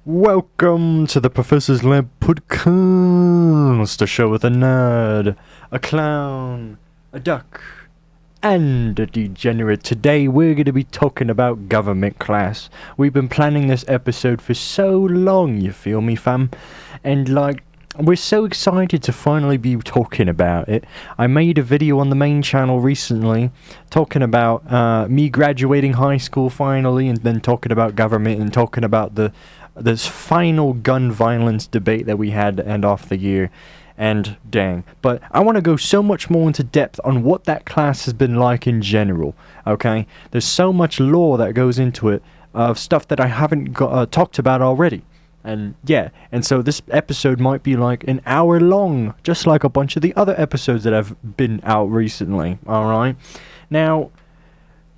Welcome to the Professor's Lab Podcast, a show with a nerd, a clown, a duck, and a degenerate. Today we're going to be talking about government class. We've been planning this episode for so long, you feel me, fam? And we're so excited to finally be talking about it. I made a video on the main channel recently talking about me graduating high school finally, and then talking about government and talking about this final gun violence debate that we had to end off the year. And dang, but I want to go so much more into depth on what that class has been like in general, okay? There's so much lore that goes into it, of stuff that I haven't talked about already. And yeah, and so this episode might be like an hour long, just like a bunch of the other episodes that have been out recently, alright? Now,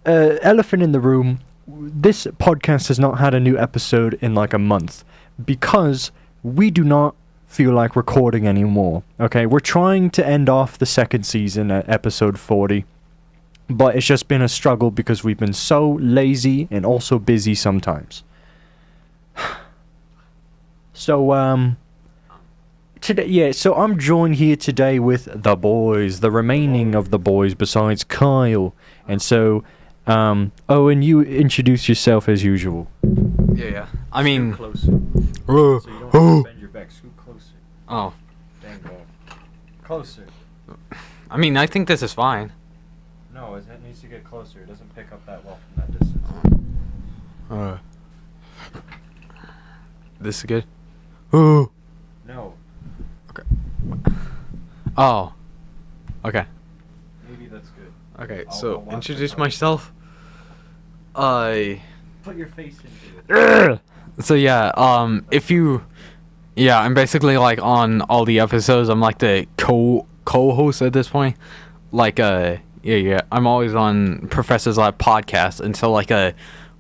elephant in the room, this podcast has not had a new episode in like a month because we do not feel like recording anymore. Okay, we're trying to end off the second season at episode 40, but it's just been a struggle because we've been so lazy and also busy sometimes. So today, so I'm joined here today with the boys, the remaining of the boys besides Kyle, and so and you introduce yourself as usual. Yeah. I mean, closer. So you don't have to bend your back. Scoot closer. Oh. Dang God. Closer. I mean, I think this is fine. No, it needs to get closer. It doesn't pick up that well from that distance. This is good. Oh. No. Okay. Oh. Okay. Maybe that's good. Okay. I'll So watch introduce the myself. Put your face into it. So yeah. If you. Yeah, I'm basically like on all the episodes. I'm like the co-host at this point. Like yeah. I'm always on Professor's Lab podcast until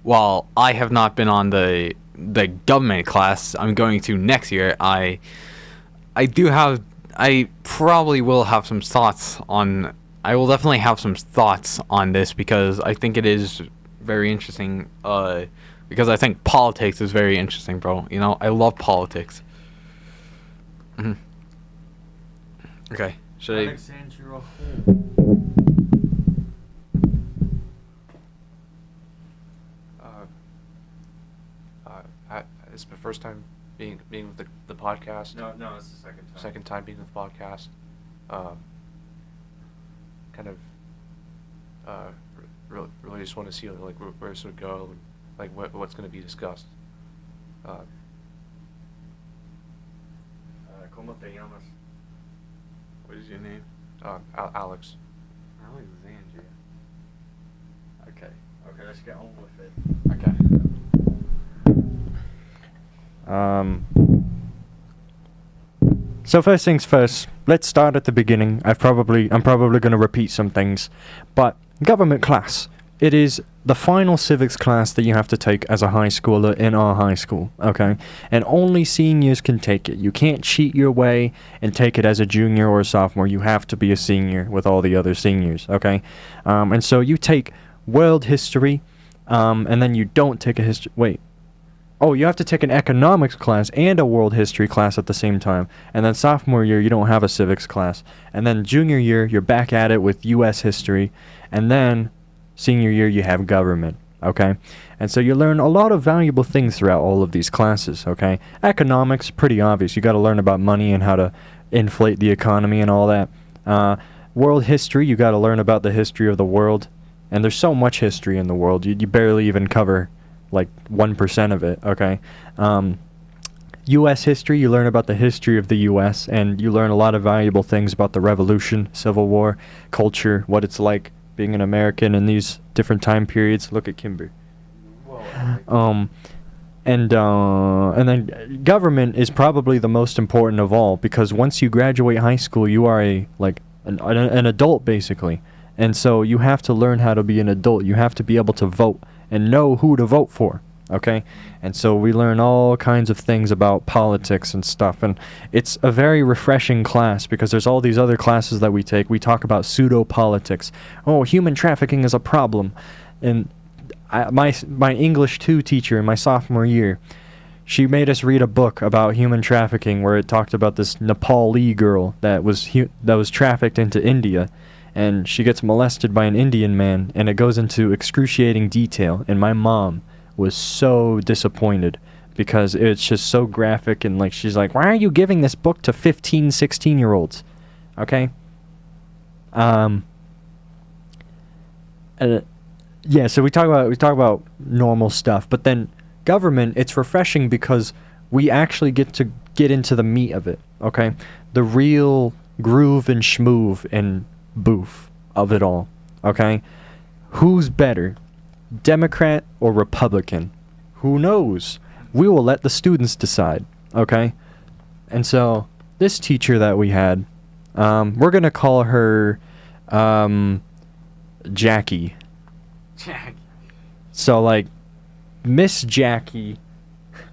while I have not been on the government class I'm going to next year. I probably will have some thoughts on. I will definitely have some thoughts on this because I think it is very interesting. Because I think politics is very interesting, bro. You know, I love politics. Mm-hmm. Okay, should Alexandra It's my first time being with the podcast. No, it's the second time. Second time being with the podcast. Kind of. Really just want to see like where this would go, like what's going to be discussed. ¿Cómo te llamas? What is your name? Alex. Alexandria. Okay, let's get on with it. Okay. So first things first, let's start at the beginning. I'm probably going to repeat some things, but government class. It is the final civics class that you have to take as a high schooler in our high school, okay? And only seniors can take it. You can't cheat your way and take it as a junior or a sophomore. You have to be a senior with all the other seniors, okay? And so you take world history, and then you don't take a history... Wait. Oh, you have to take an economics class and a world history class at the same time. And then sophomore year, you don't have a civics class. And then junior year, you're back at it with U.S. history. And then senior year, you have government, okay? And so you learn a lot of valuable things throughout all of these classes, okay? Economics, pretty obvious. You got to learn about money and how to inflate the economy and all that. World history, you got to learn about the history of the world. And there's so much history in the world, you barely even cover like 1% of it, okay? U.S. history, you learn about the history of the U.S., and you learn a lot of valuable things about the Revolution, Civil War, culture, what it's like being an American in these different time periods. Look at Kimber. And then government is probably the most important of all, because once you graduate high school, you are an adult, basically. And so you have to learn how to be an adult. You have to be able to vote and know who to vote for, okay? And so we learn all kinds of things about politics and stuff, and it's a very refreshing class because there's all these other classes that we take. We talk about pseudo-politics. Oh, human trafficking is a problem. And my English 2 teacher in my sophomore year, she made us read a book about human trafficking where it talked about this Nepali girl that was trafficked into India, and she gets molested by an Indian man, and it goes into excruciating detail, and my mom was so disappointed because it's just so graphic, and like she's like, why are you giving this book to 15, 16-year-olds? Okay? Yeah, so we talk about normal stuff, but then government, it's refreshing because we actually get into the meat of it, okay? The real groove and schmoove and boof of it all, okay? Who's better, Democrat or Republican? Who knows? We will let the students decide, okay? And so this teacher that we had, we're going to call her Jackie. Jack. So, like, Miss Jackie,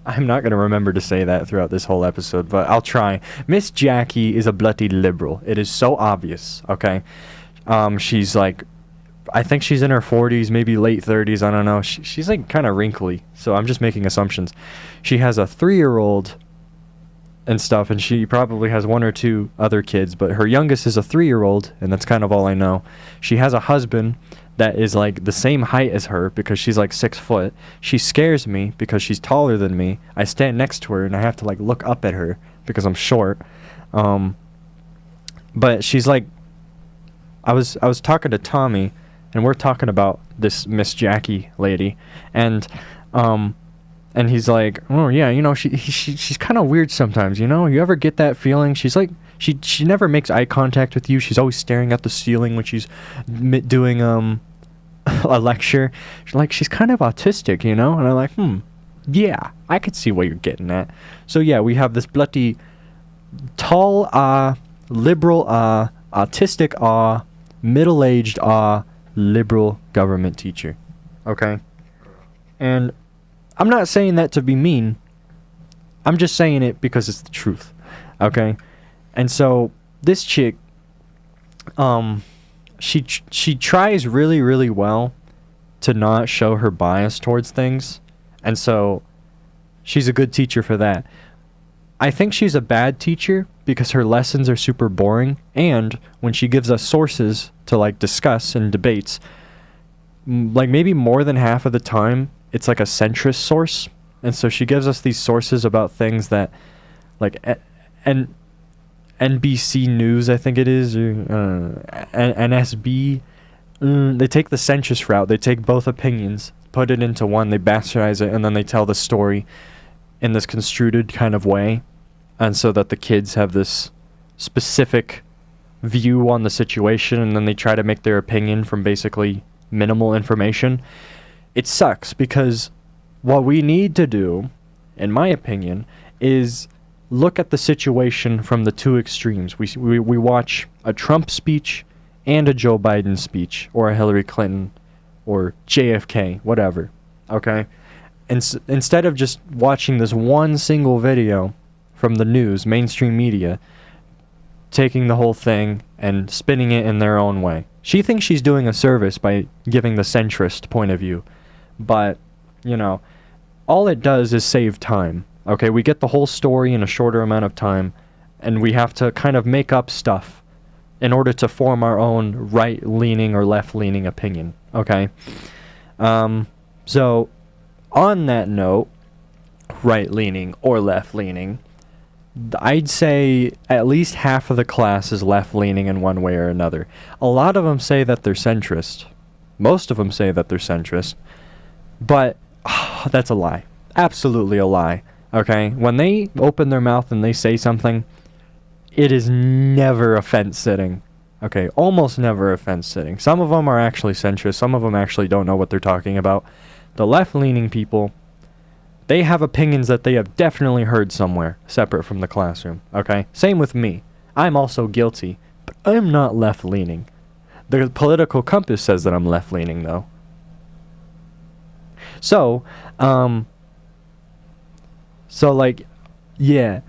I'm not going to remember to say that throughout this whole episode, but I'll try. Miss Jackie is a bloody liberal. It is so obvious, okay? She's, like, I think she's in her 40s, maybe late 30s, I don't know. She's, like, kind of wrinkly, so I'm just making assumptions. She has a 3-year-old and stuff, and she probably has 1 or 2 other kids, but her youngest is a 3-year-old, and that's kind of all I know. She has a husband that is like the same height as her because she's like 6 foot. She scares me because she's taller than me. I stand next to her and I have to like look up at her because I'm short. But she's like, I was talking to Tommy, and we're talking about this Miss Jackie lady, and he's like, oh yeah, you know, she's kind of weird sometimes, you know. You ever get that feeling? She's like, she never makes eye contact with you. She's always staring at the ceiling when she's doing a lecture. She's kind of autistic, you know. And I'm like, yeah, I could see what you're getting at. So yeah, we have this bloody tall liberal autistic middle-aged liberal government teacher. Okay? And I'm not saying that to be mean. I'm just saying it because it's the truth. Okay? And so this chick, she tries really, really well to not show her bias towards things. And so she's a good teacher for that. I think she's a bad teacher because her lessons are super boring, and when she gives us sources to like discuss in debates, like maybe more than half of the time it's like a centrist source. And so she gives us these sources about things that like and NBC News, I think it is, or NSB. They take the centrist route. They take both opinions, put it into one, they bastardize it, and then they tell the story in this construed kind of way. And so that the kids have this specific view on the situation, and then they try to make their opinion from basically minimal information. It sucks because what we need to do, in my opinion, is look at the situation from the two extremes. We watch a Trump speech and a Joe Biden speech, or a Hillary Clinton, or JFK, whatever, okay? Instead of just watching this one single video from the news, mainstream media, taking the whole thing and spinning it in their own way. She thinks she's doing a service by giving the centrist point of view, but, you know, all it does is save time. Okay, we get the whole story in a shorter amount of time, and we have to kind of make up stuff in order to form our own right-leaning or left-leaning opinion. Okay? So, on that note, right-leaning or left-leaning, I'd say at least half of the class is left-leaning in one way or another. A lot of them say that they're centrist. Most of them say that they're centrist. But that's a lie. Absolutely a lie. Okay? When they open their mouth and they say something, it is never a fence-sitting. Okay? Almost never a fence-sitting. Some of them are actually centrist. Some of them actually don't know what they're talking about. The left-leaning people, they have opinions that they have definitely heard somewhere, separate from the classroom. Okay? Same with me. I'm also guilty, but I'm not left-leaning. The political compass says that I'm left-leaning, though. So, like, yeah.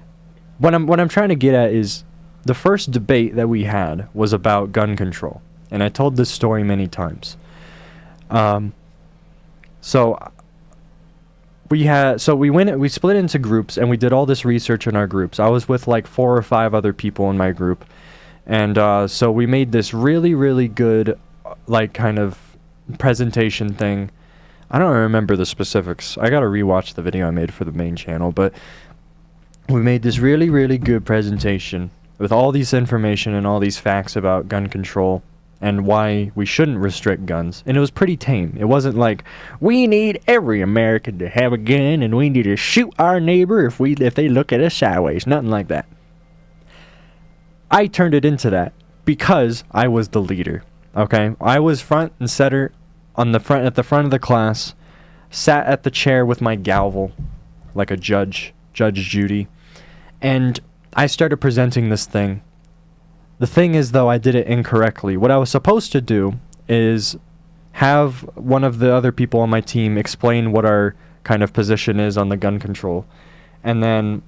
What I'm trying to get at is the first debate that we had was about gun control, and I told this story many times. So we split into groups and we did all this research in our groups. I was with like 4 or 5 other people in my group, and so we made this really, really good like kind of presentation thing. I don't remember the specifics. I gotta rewatch the video I made for the main channel, but we made this really, really good presentation with all this information and all these facts about gun control and why we shouldn't restrict guns. And it was pretty tame. It wasn't like, we need every American to have a gun and we need to shoot our neighbor if they look at us sideways. Nothing like that. I turned it into that because I was the leader. Okay? I was front and center at the front of the class, sat at the chair with my gavel like a Judge Judy, and I started presenting this thing. The thing is, though, I did it incorrectly. What I was supposed to do is have one of the other people on my team explain what our kind of position is on the gun control, and then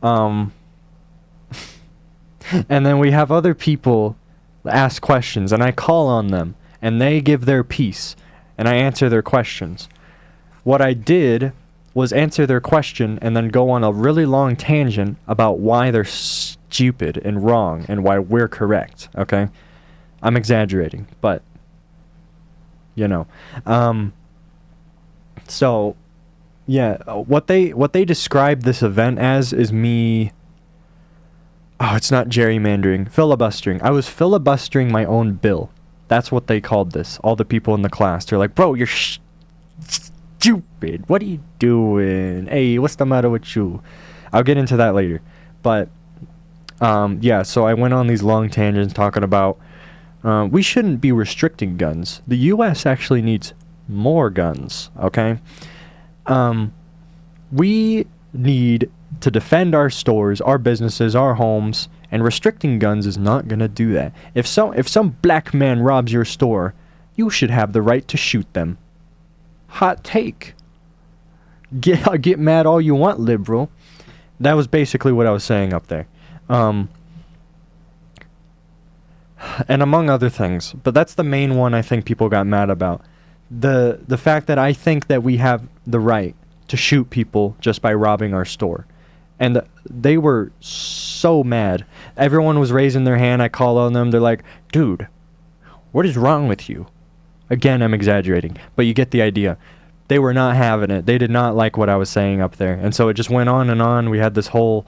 and then we have other people ask questions, and I call on them, and they give their piece, and I answer their questions. What I did was answer their question and then go on a really long tangent about why they're stupid and wrong and why we're correct, okay? I'm exaggerating, but, you know. So, yeah, what they describe this event as is me... Oh, it's not gerrymandering. Filibustering. I was filibustering my own bill. That's what they called this. All the people in the class. They're like, bro, you're stupid. What are you doing? Hey, what's the matter with you? I'll get into that later. But, yeah, so I went on these long tangents talking about we shouldn't be restricting guns. The U.S. actually needs more guns, okay? We need to defend our stores, our businesses, our homes, and restricting guns is not going to do that. If some black man robs your store, you should have the right to shoot them. Hot take. Get mad all you want, liberal. That was basically what I was saying up there. And among other things, but that's the main one I think people got mad about. The fact that I think that we have the right to shoot people just by robbing our store. And they were so mad. Everyone was raising their hand. I called on them. They're like, dude, what is wrong with you? Again, I'm exaggerating, but you get the idea. They were not having it. They did not like what I was saying up there. And so it just went on and on. We had this whole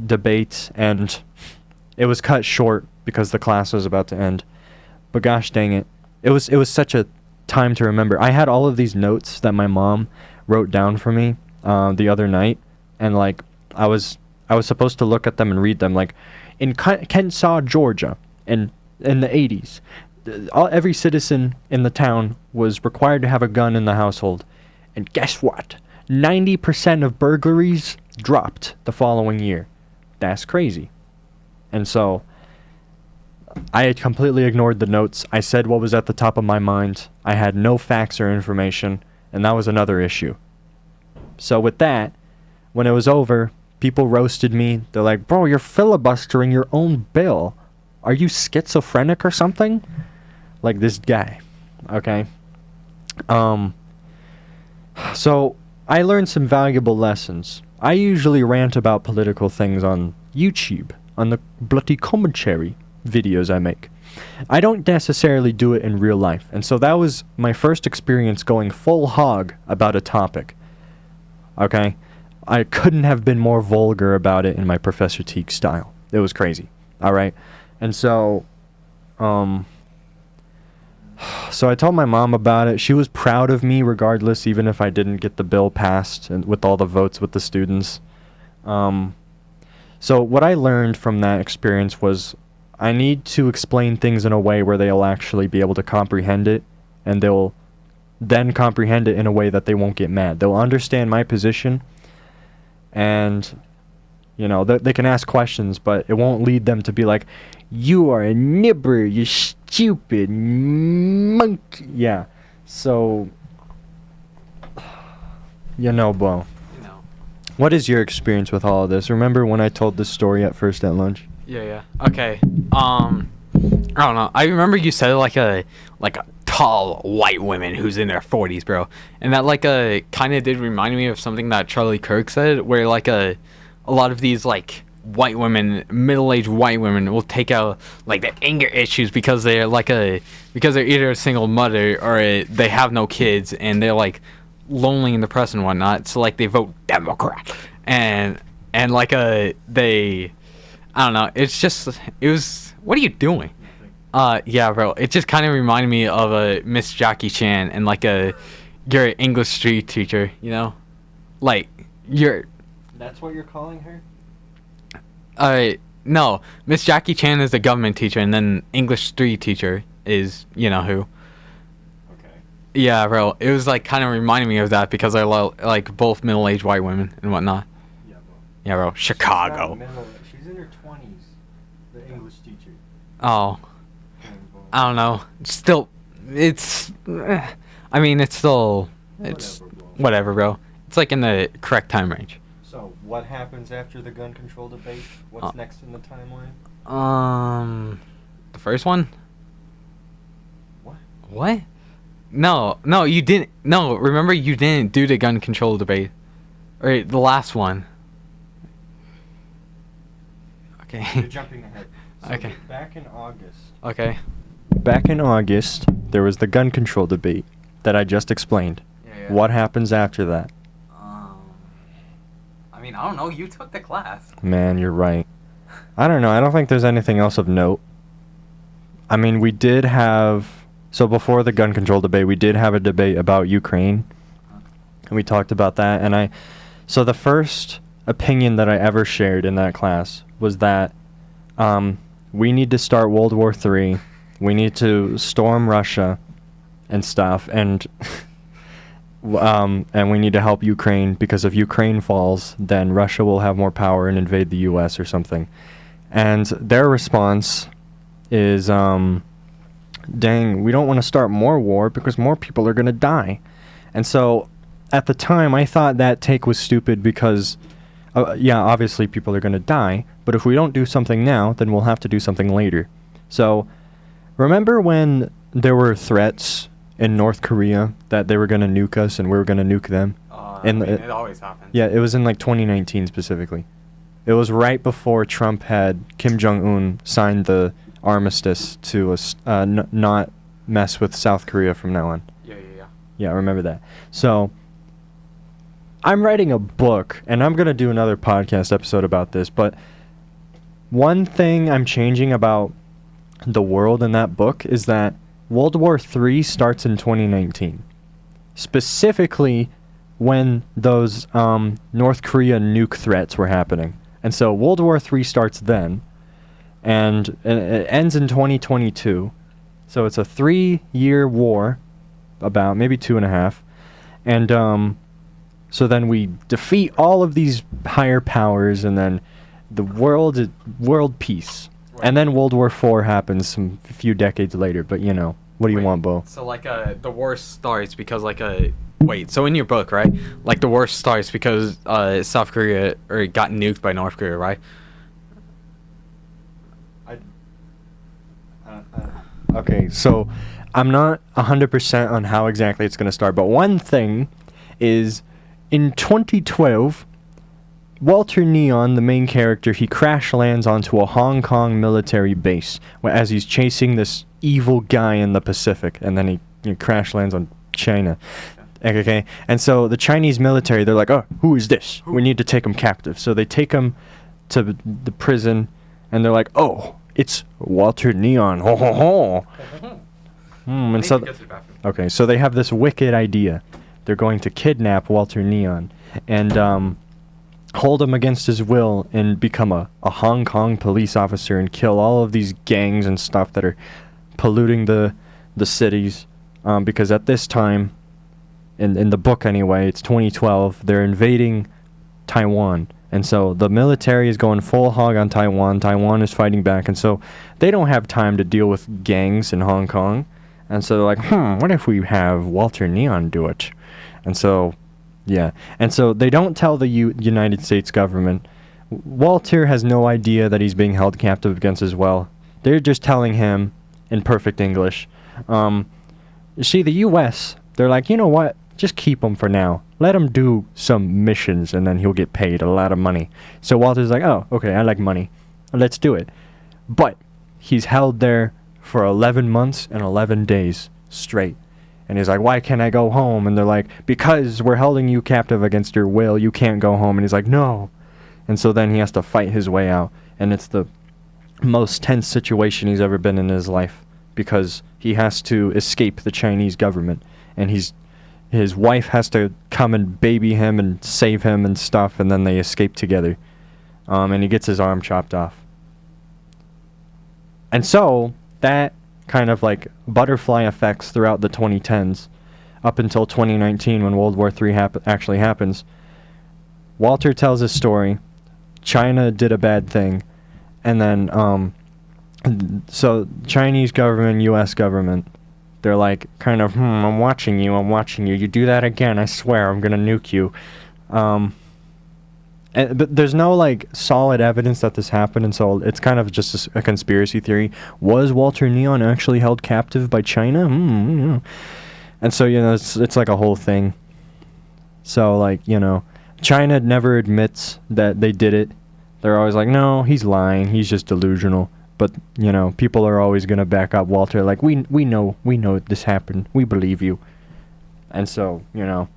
debate, and it was cut short because the class was about to end. But gosh dang it. It was such a time to remember. I had all of these notes that my mom wrote down for me the other night, and like I was supposed to look at them and read them. Like in Kensaw, Georgia, in the 80s, every citizen in the town was required to have a gun in the household. And guess what? 90% of burglaries dropped the following year. That's crazy. And so I had completely ignored the notes. I said what was at the top of my mind. I had no facts or information, and that was another issue. So with that, when it was over, people roasted me. They're like, bro, you're filibustering your own bill. Are you schizophrenic or something? Like this guy. Okay? So I learned some valuable lessons. I usually rant about political things on YouTube, on the bloody commentary videos I make. I don't necessarily do it in real life, and so that was my first experience going full hog about a topic. Okay? I couldn't have been more vulgar about it in my Professor Teague style. It was crazy. Alright? And so, so I told my mom about it. She was proud of me regardless, even if I didn't get the bill passed and with all the votes with the students. So what I learned from that experience was I need to explain things in a way where they'll actually be able to comprehend it, and they'll then comprehend it in a way that they won't get mad. They'll understand my position, and, you know, they can ask questions, but it won't lead them to be like, you are a nibber, you stupid monkey. Yeah, so, you know, Bo. No. What is your experience with all of this? Remember when I told this story at first at lunch? Yeah. Okay. I don't know. I remember you said like a tall white women who's in their 40s, bro. And that like kind of did remind me of something that Charlie Kirk said, where like a lot of these like white women, middle-aged white women, will take out like the anger issues because they're because they're either a single mother or they have no kids and they're like lonely and depressed and whatnot. So like they vote Democrat and like they, I don't know. It was. What are you doing? Yeah, bro. It just kind of reminded me of a Miss Jackie Chan and like your English street teacher. You know, like you're. That's what you're calling her? No, Miss Jackie Chan is the government teacher, and then English street teacher is you know who. Okay. Yeah, bro. It was like kind of reminding me of that because I love like both middle-aged white women and whatnot. Yeah, bro. Yeah, bro. Chicago. She's in her 20s. The English teacher. Oh, I don't know. Still, it's. I mean, it's still. It's whatever, bro. It's like in the correct time range. So, what happens after the gun control debate? What's next in the timeline? The first one? What? What? No, you didn't. No, remember you didn't do the gun control debate. Or the last one. Okay. You're jumping ahead. So Okay. Back in August. Okay. Back in August, there was the gun control debate that I just explained. Yeah. What happens after that? I mean, I don't know. You took the class. Man, you're right. I don't know. I don't think there's anything else of note. I mean, we did have... So before the gun control debate, we did have a debate about Ukraine. And we talked about that. And So the first opinion that I ever shared in that class was that we need to start World War III. We need to storm Russia and stuff. And we need to help Ukraine, because if Ukraine falls, then Russia will have more power and invade the U.S. or something. And their response is, dang, we don't want to start more war because more people are going to die. And so at the time, I thought that take was stupid because, yeah, obviously people are going to die, but if we don't do something now, then we'll have to do something later. So remember when there were threats in North Korea that they were going to nuke us and we were going to nuke them? It always happens. Yeah, it was in like 2019 specifically. It was right before Trump had Kim Jong-un signed the armistice to not mess with South Korea from now on. Yeah. Yeah, I remember that. So I'm writing a book, and I'm going to do another podcast episode about this, but one thing I'm changing about the world in that book is that World War III starts in 2019. Specifically when those North Korea nuke threats were happening. And so World War III starts then, and it ends in 2022. So it's a 3-year war, about maybe 2.5. And so then we defeat all of these higher powers, and then the world peace. Right. And then World War IV happens a few decades later. But you know, what do you want, Bo? So like the war starts because like wait. So in your book, right? Like the war starts because South Korea got nuked by North Korea, right? Okay, so I'm not 100% on how exactly it's going to start, but one thing is, in 2012, Walter Neon, the main character, he crash lands onto a Hong Kong military base as he's chasing this evil guy in the Pacific, and then he crash lands on China. Okay, and so the Chinese military, they're like, oh, who is this? We need to take him captive. So they take him to the prison, and they're like, oh, it's Walter Neon. Ho ho ho. And so, okay, so they have this wicked idea. They're going to kidnap Walter Neon and hold him against his will and become a Hong Kong police officer and kill all of these gangs and stuff that are polluting the cities. Because at this time, in the book anyway, it's 2012, they're invading Taiwan. And so the military is going full hog on Taiwan. Taiwan is fighting back. And so they don't have time to deal with gangs in Hong Kong. And so they're like, what if we have Walter Neon do it? And so, yeah. And so they don't tell the United States government. Walter has no idea that he's being held captive against his will. They're just telling him, in perfect English, You see, the U.S., they're like, you know what? Just keep him for now. Let him do some missions, and then he'll get paid a lot of money. So Walter's like, oh, okay, I like money. Let's do it. But he's held there for 11 months and 11 days straight. And he's like, why can't I go home? And they're like, because we're holding you captive against your will. You can't go home. And he's like, no. And so then he has to fight his way out. And it's the most tense situation he's ever been in his life, because he has to escape the Chinese government. And his wife has to come and baby him and save him and stuff. And then they escape together. And he gets his arm chopped off. And so that kind of like butterfly effects throughout the 2010s up until 2019 when World War III actually happens. Walter tells his story. China did a bad thing. And then, so Chinese government, U.S. government, they're like kind of, I'm watching you. You do that again, I swear I'm going to nuke you. But there's no like solid evidence that this happened, and so it's kind of just a conspiracy theory. Was Walter Neon actually held captive by China? And so, you know, it's like a whole thing. So, like, you know, China never admits that they did it. They're always like, no, he's lying. He's just delusional. But, you know, people are always going to back up Walter. Like, we know this happened. We believe you. And so, you know.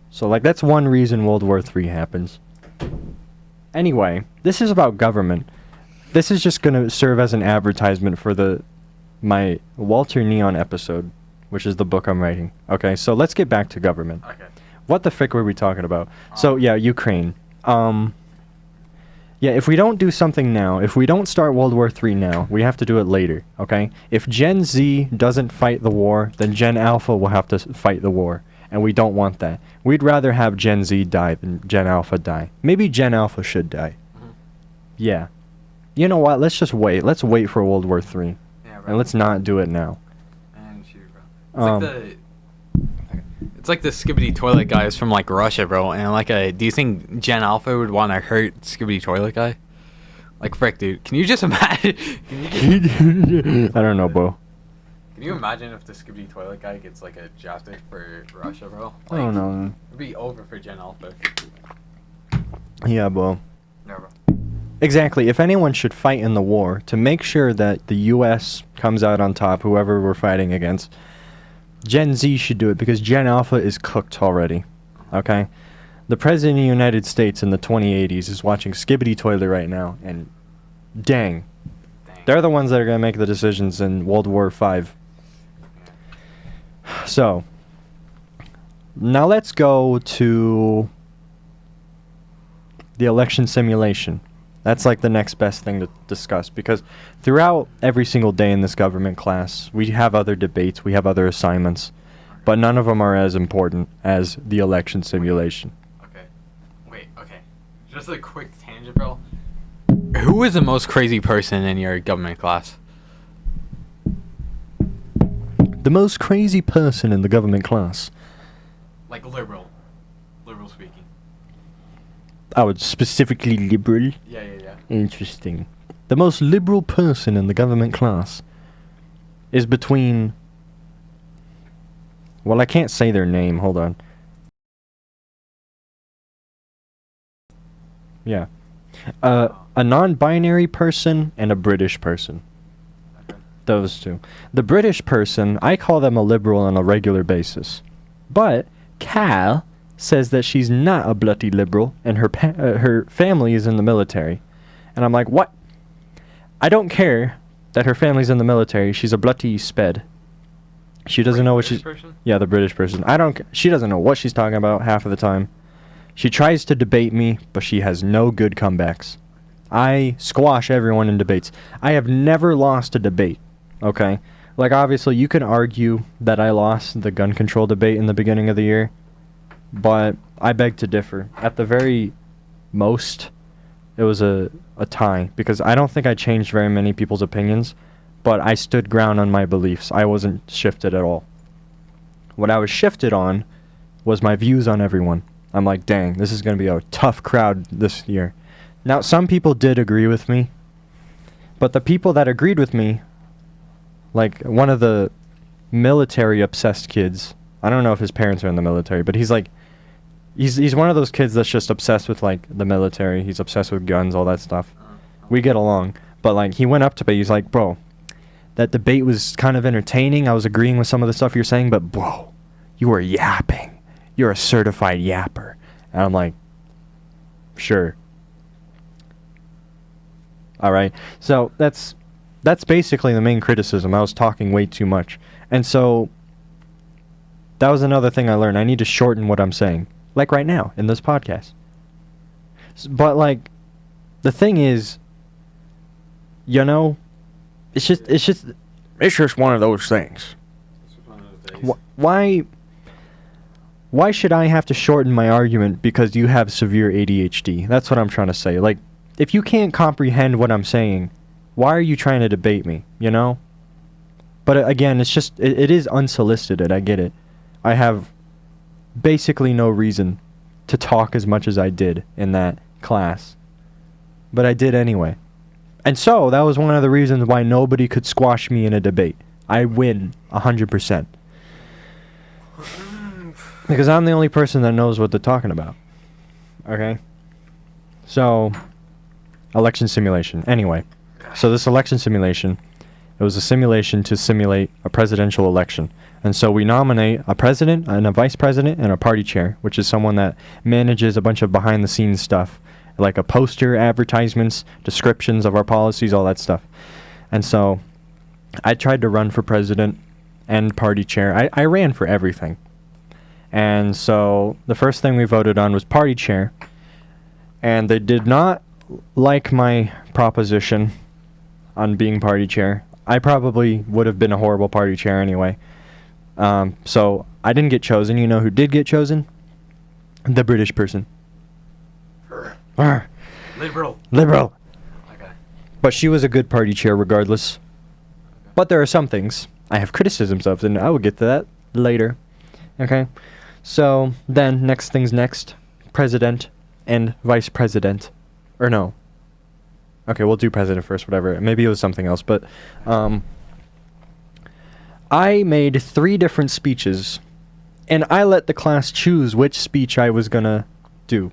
So, like, that's one reason World War III happens. Anyway, this is about government. This is just going to serve as an advertisement for my Walter Neon episode, which is the book I'm writing. Okay, so let's get back to government. Okay. What the frick were we talking about? So, yeah, Ukraine. Yeah, if we don't do something now, if we don't start World War III now, we have to do it later, okay? If Gen Z doesn't fight the war, then Gen Alpha will have to fight the war. And we don't want that. We'd rather have Gen Z die than Gen Alpha die. Maybe Gen Alpha should die. Mm-hmm. Yeah. You know what? Let's just wait. Let's wait for World War III. Yeah, bro. And let's not do it now. Man, shoot, bro. It's like the Skibidi Toilet guys from like Russia, bro. And like, do you think Gen Alpha would want to hurt Skibidi Toilet guy? Like, frick, dude. Can you just imagine? I don't know, bro. Can you imagine if the Skibidi Toilet guy gets like a drafted for Russia, bro? I don't know. It'd be over for Gen Alpha. Yeah, bro. No, bro. Exactly. If anyone should fight in the war to make sure that the U.S. comes out on top, whoever we're fighting against, Gen Z should do it, because Gen Alpha is cooked already. Okay? The President of the United States in the 2080s is watching Skibidi Toilet right now, and dang. They're the ones that are going to make the decisions in World War V. So, now let's go to the election simulation. That's like the next best thing to discuss, because throughout every single day in this government class, we have other debates, we have other assignments, but none of them are as important as the election simulation. Okay. Wait, okay. Just a quick tangent, bro. Who is the most crazy person in your government class? The most crazy person in the government class. Like liberal. Liberal speaking. I would specifically liberal. Yeah. Interesting. The most liberal person in the government class is between... Well, I can't say their name. Hold on. Yeah. A non-binary person and a British person. Okay. Those two. The British person, I call them a liberal on a regular basis. But Cal says that she's not a bloody liberal, and her family is in the military. And I'm like, what? I don't care that her family's in the military. She's a bloody sped. She doesn't know what she's... Person? Yeah, the British person. She doesn't know what she's talking about half of the time. She tries to debate me, but she has no good comebacks. I squash everyone in debates. I have never lost a debate, okay? Like, obviously, you can argue that I lost the gun control debate in the beginning of the year, but I beg to differ. At the very most, it was a tie, because I don't think I changed very many people's opinions, but I stood ground on my beliefs. I wasn't shifted at all. What I was shifted on was my views on everyone. I'm like, dang, this is going to be a tough crowd this year. Now, some people did agree with me, but the people that agreed with me like one of the military obsessed kids. I don't know if his parents are in the military, but he's like, he's one of those kids that's just obsessed with like the military. He's obsessed with guns, all that stuff. We get along, but like he went up to me. He's like, bro, that debate was kind of entertaining. I was agreeing with some of the stuff you're saying, but bro, you were yapping. You're a certified yapper. And I'm like, sure. All right. So that's basically the main criticism. I was talking way too much. And so that was another thing I learned. I need to shorten what I'm saying. Like right now in this podcast. But like the thing is, you know, it's just one of those things. Why should I have to shorten my argument because you have severe ADHD? That's what I'm trying to say. Like, if you can't comprehend what I'm saying, why are you trying to debate me, you know? But again, it's just, it is unsolicited, I get it. I have basically no reason to talk as much as I did in that class. But I did anyway. And so, that was one of the reasons why nobody could squash me in a debate. I win 100%. Because I'm the only person that knows what they're talking about. Okay? So, election simulation. Anyway, so this election simulation, it was a simulation to simulate a presidential election. And so we nominate a president and a vice president and a party chair, which is someone that manages a bunch of behind-the-scenes stuff, like a poster, advertisements, descriptions of our policies, all that stuff. And so I tried to run for president and party chair. I ran for everything. And so the first thing we voted on was party chair. And they did not like my proposition on being party chair. I probably would have been a horrible party chair anyway. So I didn't get chosen. You know who did get chosen? The British person. Liberal. Okay. But she was a good party chair regardless. Okay. But there are some things I have criticisms of, and I will get to that later. Okay? So, then, next things next. President and vice president. Or no. Okay, we'll do president first, whatever. Maybe it was something else, but... I made 3 different speeches, and I let the class choose which speech I was gonna do.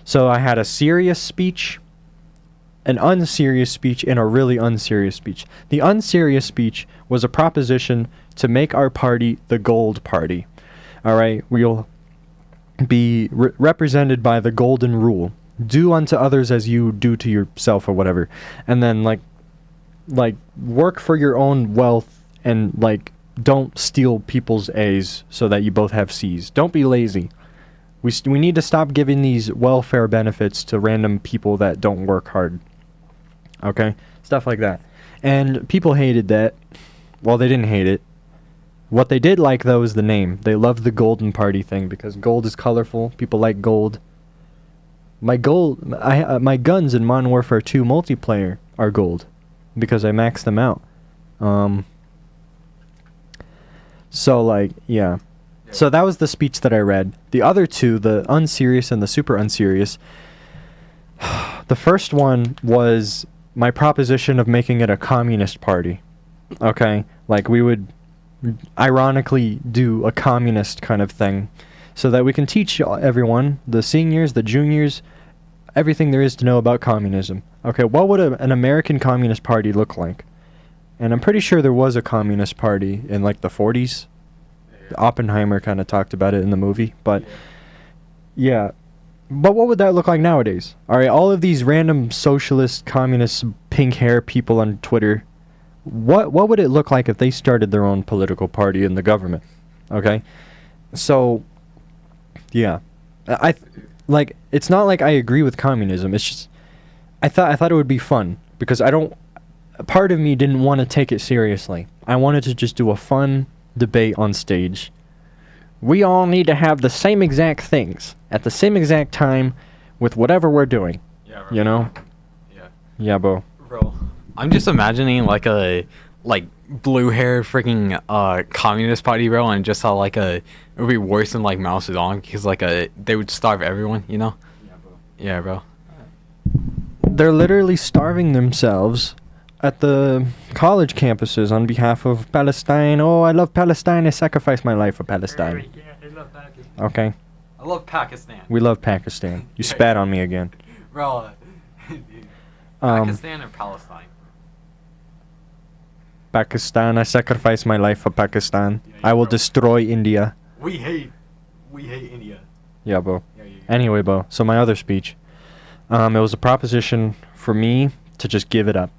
So I had a serious speech, an unserious speech, and a really unserious speech. The unserious speech was a proposition to make our party the gold party. All right, we'll be represented by the golden rule. Do unto others as you do to yourself or whatever. And then like work for your own wealth and like don't steal people's A's so that you both have C's. Don't be lazy. We need to stop giving these welfare benefits to random people that don't work hard. Okay? Stuff like that. And people hated that. Well, they didn't hate it. What they did like, though, is the name. They loved the golden party thing because gold is colorful. People like gold. My guns in Modern Warfare 2 multiplayer are gold because I maxed them out. So, like, yeah. So that was the speech that I read. The other 2, the unserious and the super unserious, the first one was my proposition of making it a communist party. Okay? Like, we would ironically do a communist kind of thing so that we can teach everyone, the seniors, the juniors, everything there is to know about communism. Okay, what would an American Communist Party look like? And I'm pretty sure there was a Communist Party in like the 40s. Oppenheimer kind of talked about it in the movie, but yeah. But what would that look like nowadays? All right, all of these random socialist, communist, pink hair people on Twitter, what would it look like if they started their own political party in the government? Okay? So yeah. Like, it's not like I agree with communism. It's just I thought it would be fun because part of me didn't want to take it seriously. I wanted to just do a fun debate on stage. We all need to have the same exact things at the same exact time with whatever we're doing. Yeah, right. You know? Yeah. Yeah, bro. I'm just imagining like a blue-haired freaking communist party, bro, and just how it would be worse than like Mao Zedong because they would starve everyone, you know? Yeah, bro. Yeah, bro. They're literally starving themselves at the college campuses on behalf of Palestine. Oh, I love Palestine. I sacrificed my life for Palestine. Okay, I love Pakistan. we love Pakistan. You spat on me again. Bro, Um, Pakistan and Palestine. Pakistan. I sacrificed my life for Pakistan. Yeah, I will bro. destroy India. We hate India. Yeah, bro. Yeah. Anyway, Bo, so my other speech, it was a proposition for me to just give it up.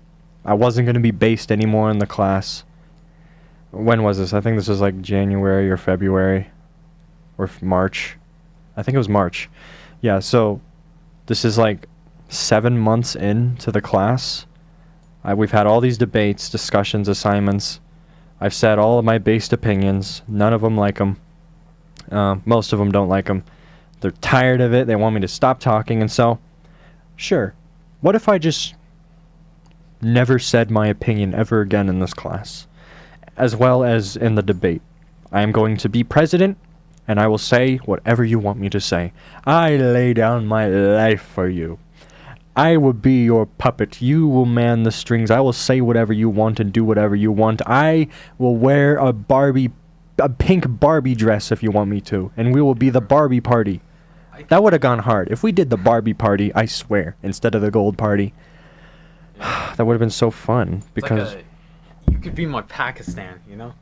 I wasn't going to be based anymore in the class. When was this? I think this was like January or February or March. I think it was March. Yeah, so this is like 7 months into the class. We've had all these debates, discussions, assignments. I've said all of my based opinions. None of them like them. Most of them don't like them. They're tired of it. They want me to stop talking. And so, sure, what if I just never said my opinion ever again in this class, as well as in the debate? I am going to be president, and I will say whatever you want me to say. I lay down my life for you. I will be your puppet. You will man the strings. I will say whatever you want and do whatever you want. I will wear a pink Barbie dress if you want me to, and we will be the Barbie party. That would have gone hard. If we did the Barbie party, I swear, instead of the gold party, that would have been so fun, because It's like you could be my Pakistan, you know?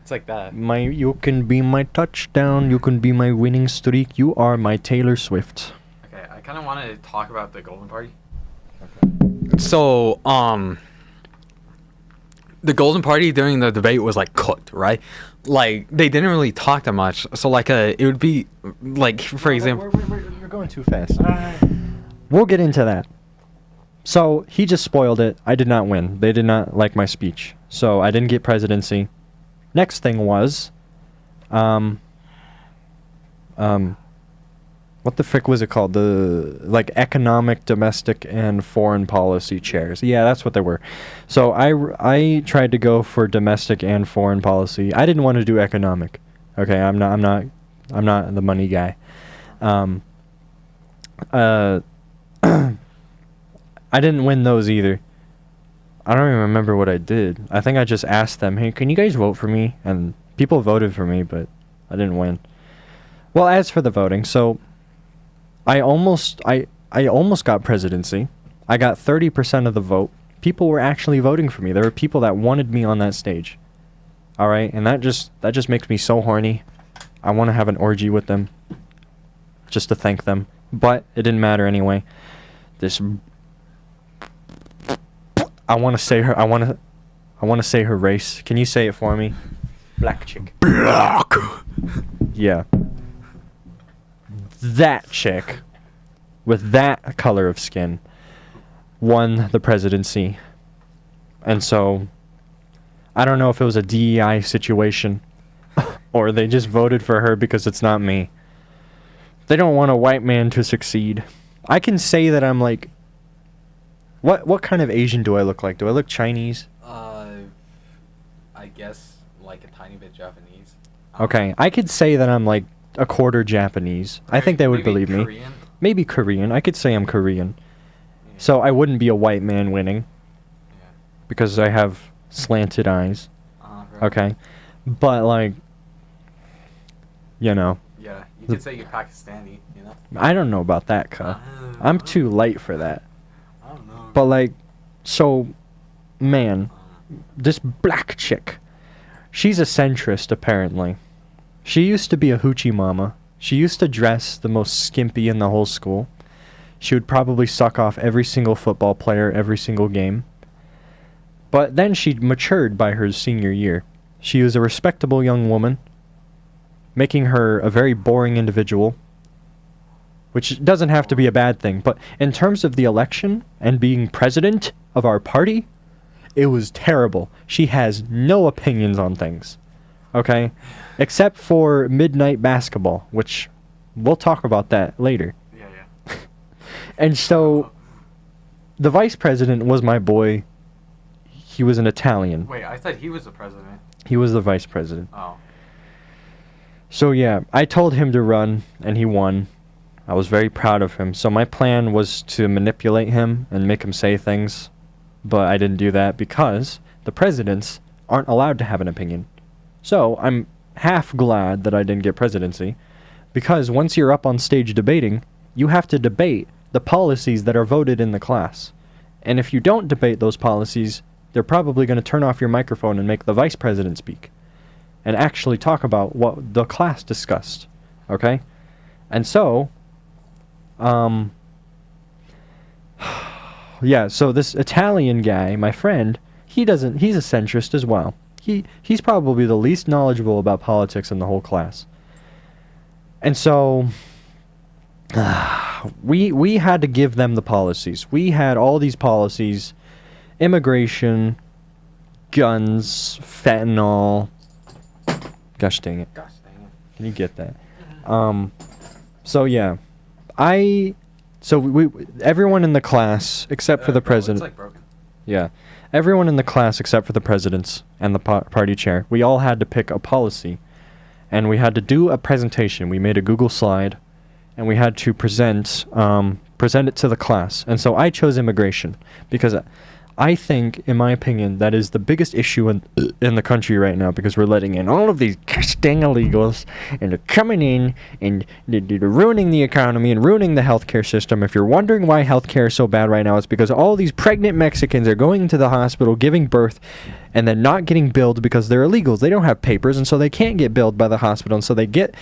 It's like that. you can be my touchdown, you can be my winning streak, you are my Taylor Swift. Okay, I kind of wanted to talk about the Golden Party. So, the Golden Party during the debate was like cooked, right? Like they didn't really talk that much. So like it would be like, for example, You're going too fast. We'll get into that. So he just spoiled it. I did not win. They did not like my speech, so I didn't get presidency. Next thing was, what the frick was it called? The like economic, domestic, and foreign policy chairs. Yeah, that's what they were. So I tried to go for domestic and foreign policy. I didn't want to do economic. Okay, I'm not the money guy. I didn't win those either. I don't even remember what I did. I think I just asked them, "Hey, can you guys vote for me?" And people voted for me, but I didn't win. Well, as for the voting, so I almost got presidency. I got 30% of the vote. People were actually voting for me. There were people that wanted me on that stage. All right, and that just makes me so horny. I want to have an orgy with them, just to thank them. But it didn't matter anyway. I want to say her race. Can you say it for me? Black chick. Black. Yeah. That chick with that color of skin won the presidency. And so I don't know if it was a DEI situation or they just voted for her because it's not me. They don't want a white man to succeed. I can say that I'm like, what kind of Asian do I look like? Do I look Chinese? I guess like a tiny bit Japanese. Okay, I could say that I'm like a quarter Japanese. I think they would Maybe believe me. Korean? Maybe Korean. I could say I'm Korean. Yeah. So I wouldn't be a white man winning Yeah. because I have slanted eyes. Right. Okay. But like, you know, Yeah, you could say you're Pakistani, you know? I don't know about that, cuh. I'm too light for that. I don't know. But like, so, man, this black chick, she's a centrist apparently. She used to be a hoochie mama. She used to dress the most skimpy in the whole school. She would probably suck off every single football player every single game. But then she matured by her senior year. She was a respectable young woman, making her a very boring individual, which doesn't have to be a bad thing. But in terms of the election and being president of our party, it was terrible. She has no opinions on things, okay? Except for midnight basketball, which we'll talk about that later. Yeah. And so the vice president was my boy. He was an Italian. Wait, I thought he was the president. He was the vice president. Oh. So yeah, I told him to run, and he won. I was very proud of him. So my plan was to manipulate him and make him say things but I didn't do that because the presidents aren't allowed to have an opinion. So I'm half glad that I didn't get presidency, because once you're up on stage debating, you have to debate the policies that are voted in the class. And if you don't debate those policies, they're probably going to turn off your microphone and make the vice president speak and actually talk about what the class discussed. Okay? And so, yeah, so this Italian guy, my friend, he's a centrist as well. He's probably the least knowledgeable about politics in the whole class. And so we had to give them the policies. We had all these policies: immigration, guns, fentanyl. Gosh dang it. Can you get that? So yeah. Everyone in the class except for the president. It's like broken. Yeah. Everyone in the class except for the presidents and the party chair, we all had to pick a policy, and we had to do a presentation. We made a Google slide, and we had to present it to the class. And so I chose immigration because I think, in my opinion, that is the biggest issue in the country right now, because we're letting in all of these gosh dang illegals, and they're coming in and they're ruining the economy and ruining the healthcare system. If you're wondering why healthcare is so bad right now, it's because all these pregnant Mexicans are going into the hospital giving birth and then not getting billed because they're illegals. They don't have papers, and so they can't get billed by the hospital, and so they get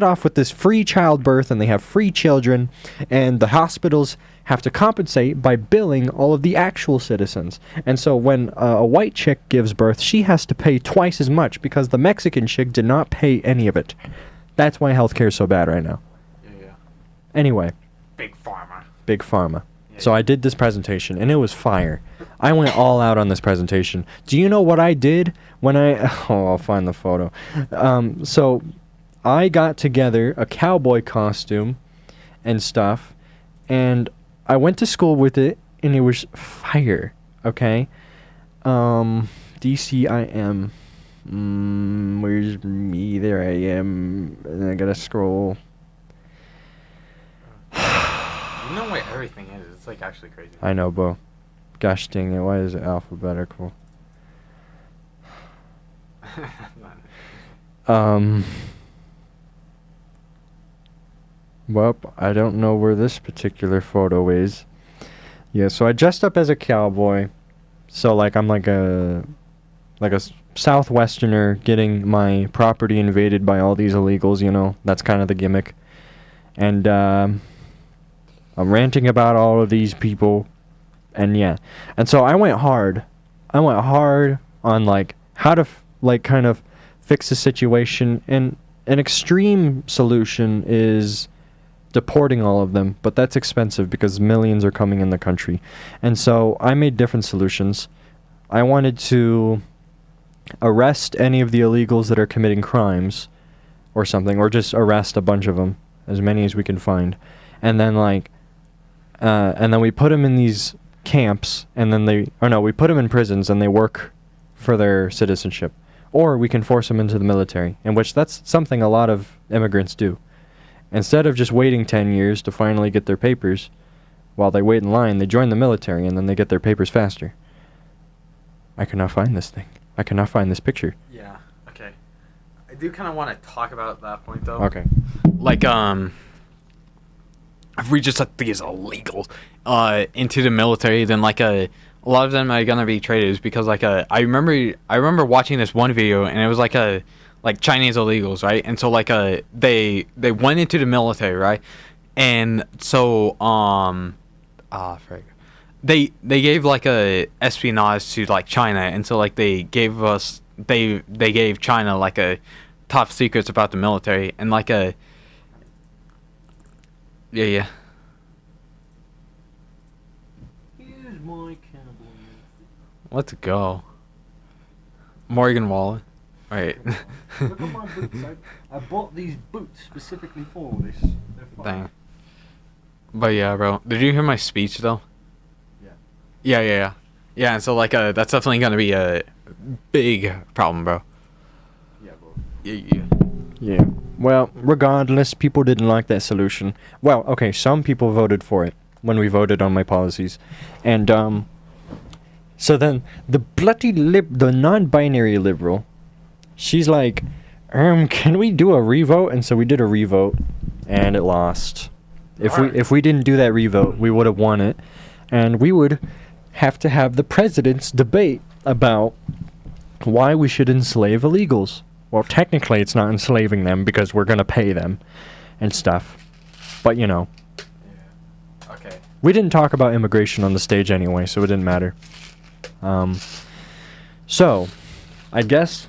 off with this free childbirth, and they have free children, and the hospitals have to compensate by billing all of the actual citizens. And so when a white chick gives birth, she has to pay twice as much because the Mexican chick did not pay any of it. That's why healthcare is so bad right now. Yeah. Anyway. Big pharma. Big pharma. Yeah, So I did this presentation, and it was fire. I went all out on this presentation. Do you know what I did when I'll find the photo. So I got together a cowboy costume and stuff, and I went to school with it, and it was fire, okay? DCIM. Where's me? There I am. And I gotta scroll. You know where everything is. It's like actually crazy. I know, Bo. Gosh dang it, why is it alphabetical? Well, I don't know where this particular photo is. Yeah, so I dressed up as a cowboy. So like I'm like a Southwesterner getting my property invaded by all these illegals, you know. That's kind of the gimmick. And I'm ranting about all of these people, and yeah. And so I went hard. I went hard on like how to kind of fix the situation, and an extreme solution is deporting all of them, but that's expensive because millions are coming in the country. And so I made different solutions. I wanted to arrest any of the illegals that are committing crimes or something, or just arrest a bunch of them, as many as we can find. And then we put them in these camps, and then we put them in prisons, and they work for their citizenship. Or we can force them into the military, in which that's something a lot of immigrants do. Instead of just waiting 10 years to finally get their papers, while they wait in line, they join the military, and then they get their papers faster. I cannot find this thing. I cannot find this picture. Yeah. Okay. I do kind of want to talk about that point though. Okay. Like if we just let these illegals into the military, then like a lot of them are gonna be traitors, because like I remember watching this one video, and it was like Chinese illegals, right? And so like they went into the military, right? And so they gave like a espionage to like China, and so like they gave China like a top secrets about the military, and like a yeah. Here's my cowboy. Let's go. Morgan Wallen. Right. Look at my boots. I bought these boots specifically for this. They're fine. Dang. But yeah, bro. Did you hear my speech though? Yeah. Yeah, and so like that's definitely gonna be a big problem, bro. Yeah, bro. Yeah. Well, regardless, people didn't like that solution. Well, okay, some people voted for it when we voted on my policies. And So then the the non-binary liberal, she's like, can we do a revote? And so we did a revote, and it lost. Alright. If we didn't do that revote, we would have won it, and we would have to have the president's debate about why we should enslave illegals. Well, technically, it's not enslaving them because we're gonna pay them, and stuff. But you know, Yeah. Okay. we didn't talk about immigration on the stage anyway, so it didn't matter. So, I guess.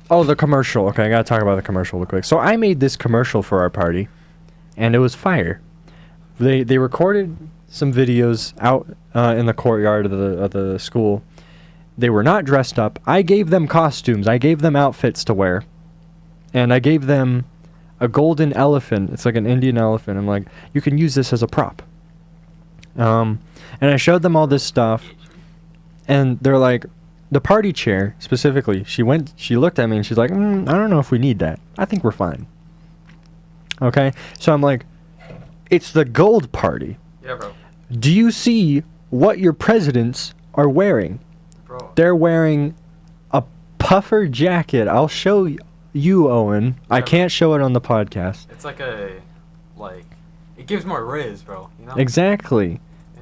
Oh, the commercial. Okay, I gotta talk about the commercial real quick. So I made this commercial for our party, and it was fire. They recorded some videos out in the courtyard of the school. They were not dressed up. I gave them costumes. I gave them outfits to wear, and I gave them a golden elephant. It's like an Indian elephant. I'm like, you can use this as a prop. And I showed them all this stuff, and they're like, the party chair specifically, she looked at me and she's like, I don't know if we need that. I think we're fine. Okay? So I'm like, it's the gold party. Yeah, bro. Do you see what your presidents are wearing? Bro. They're wearing a puffer jacket. I'll show you, Owen. I Yeah, can't show it on the podcast. It's like it gives more riz, bro. You know. Exactly. Yeah.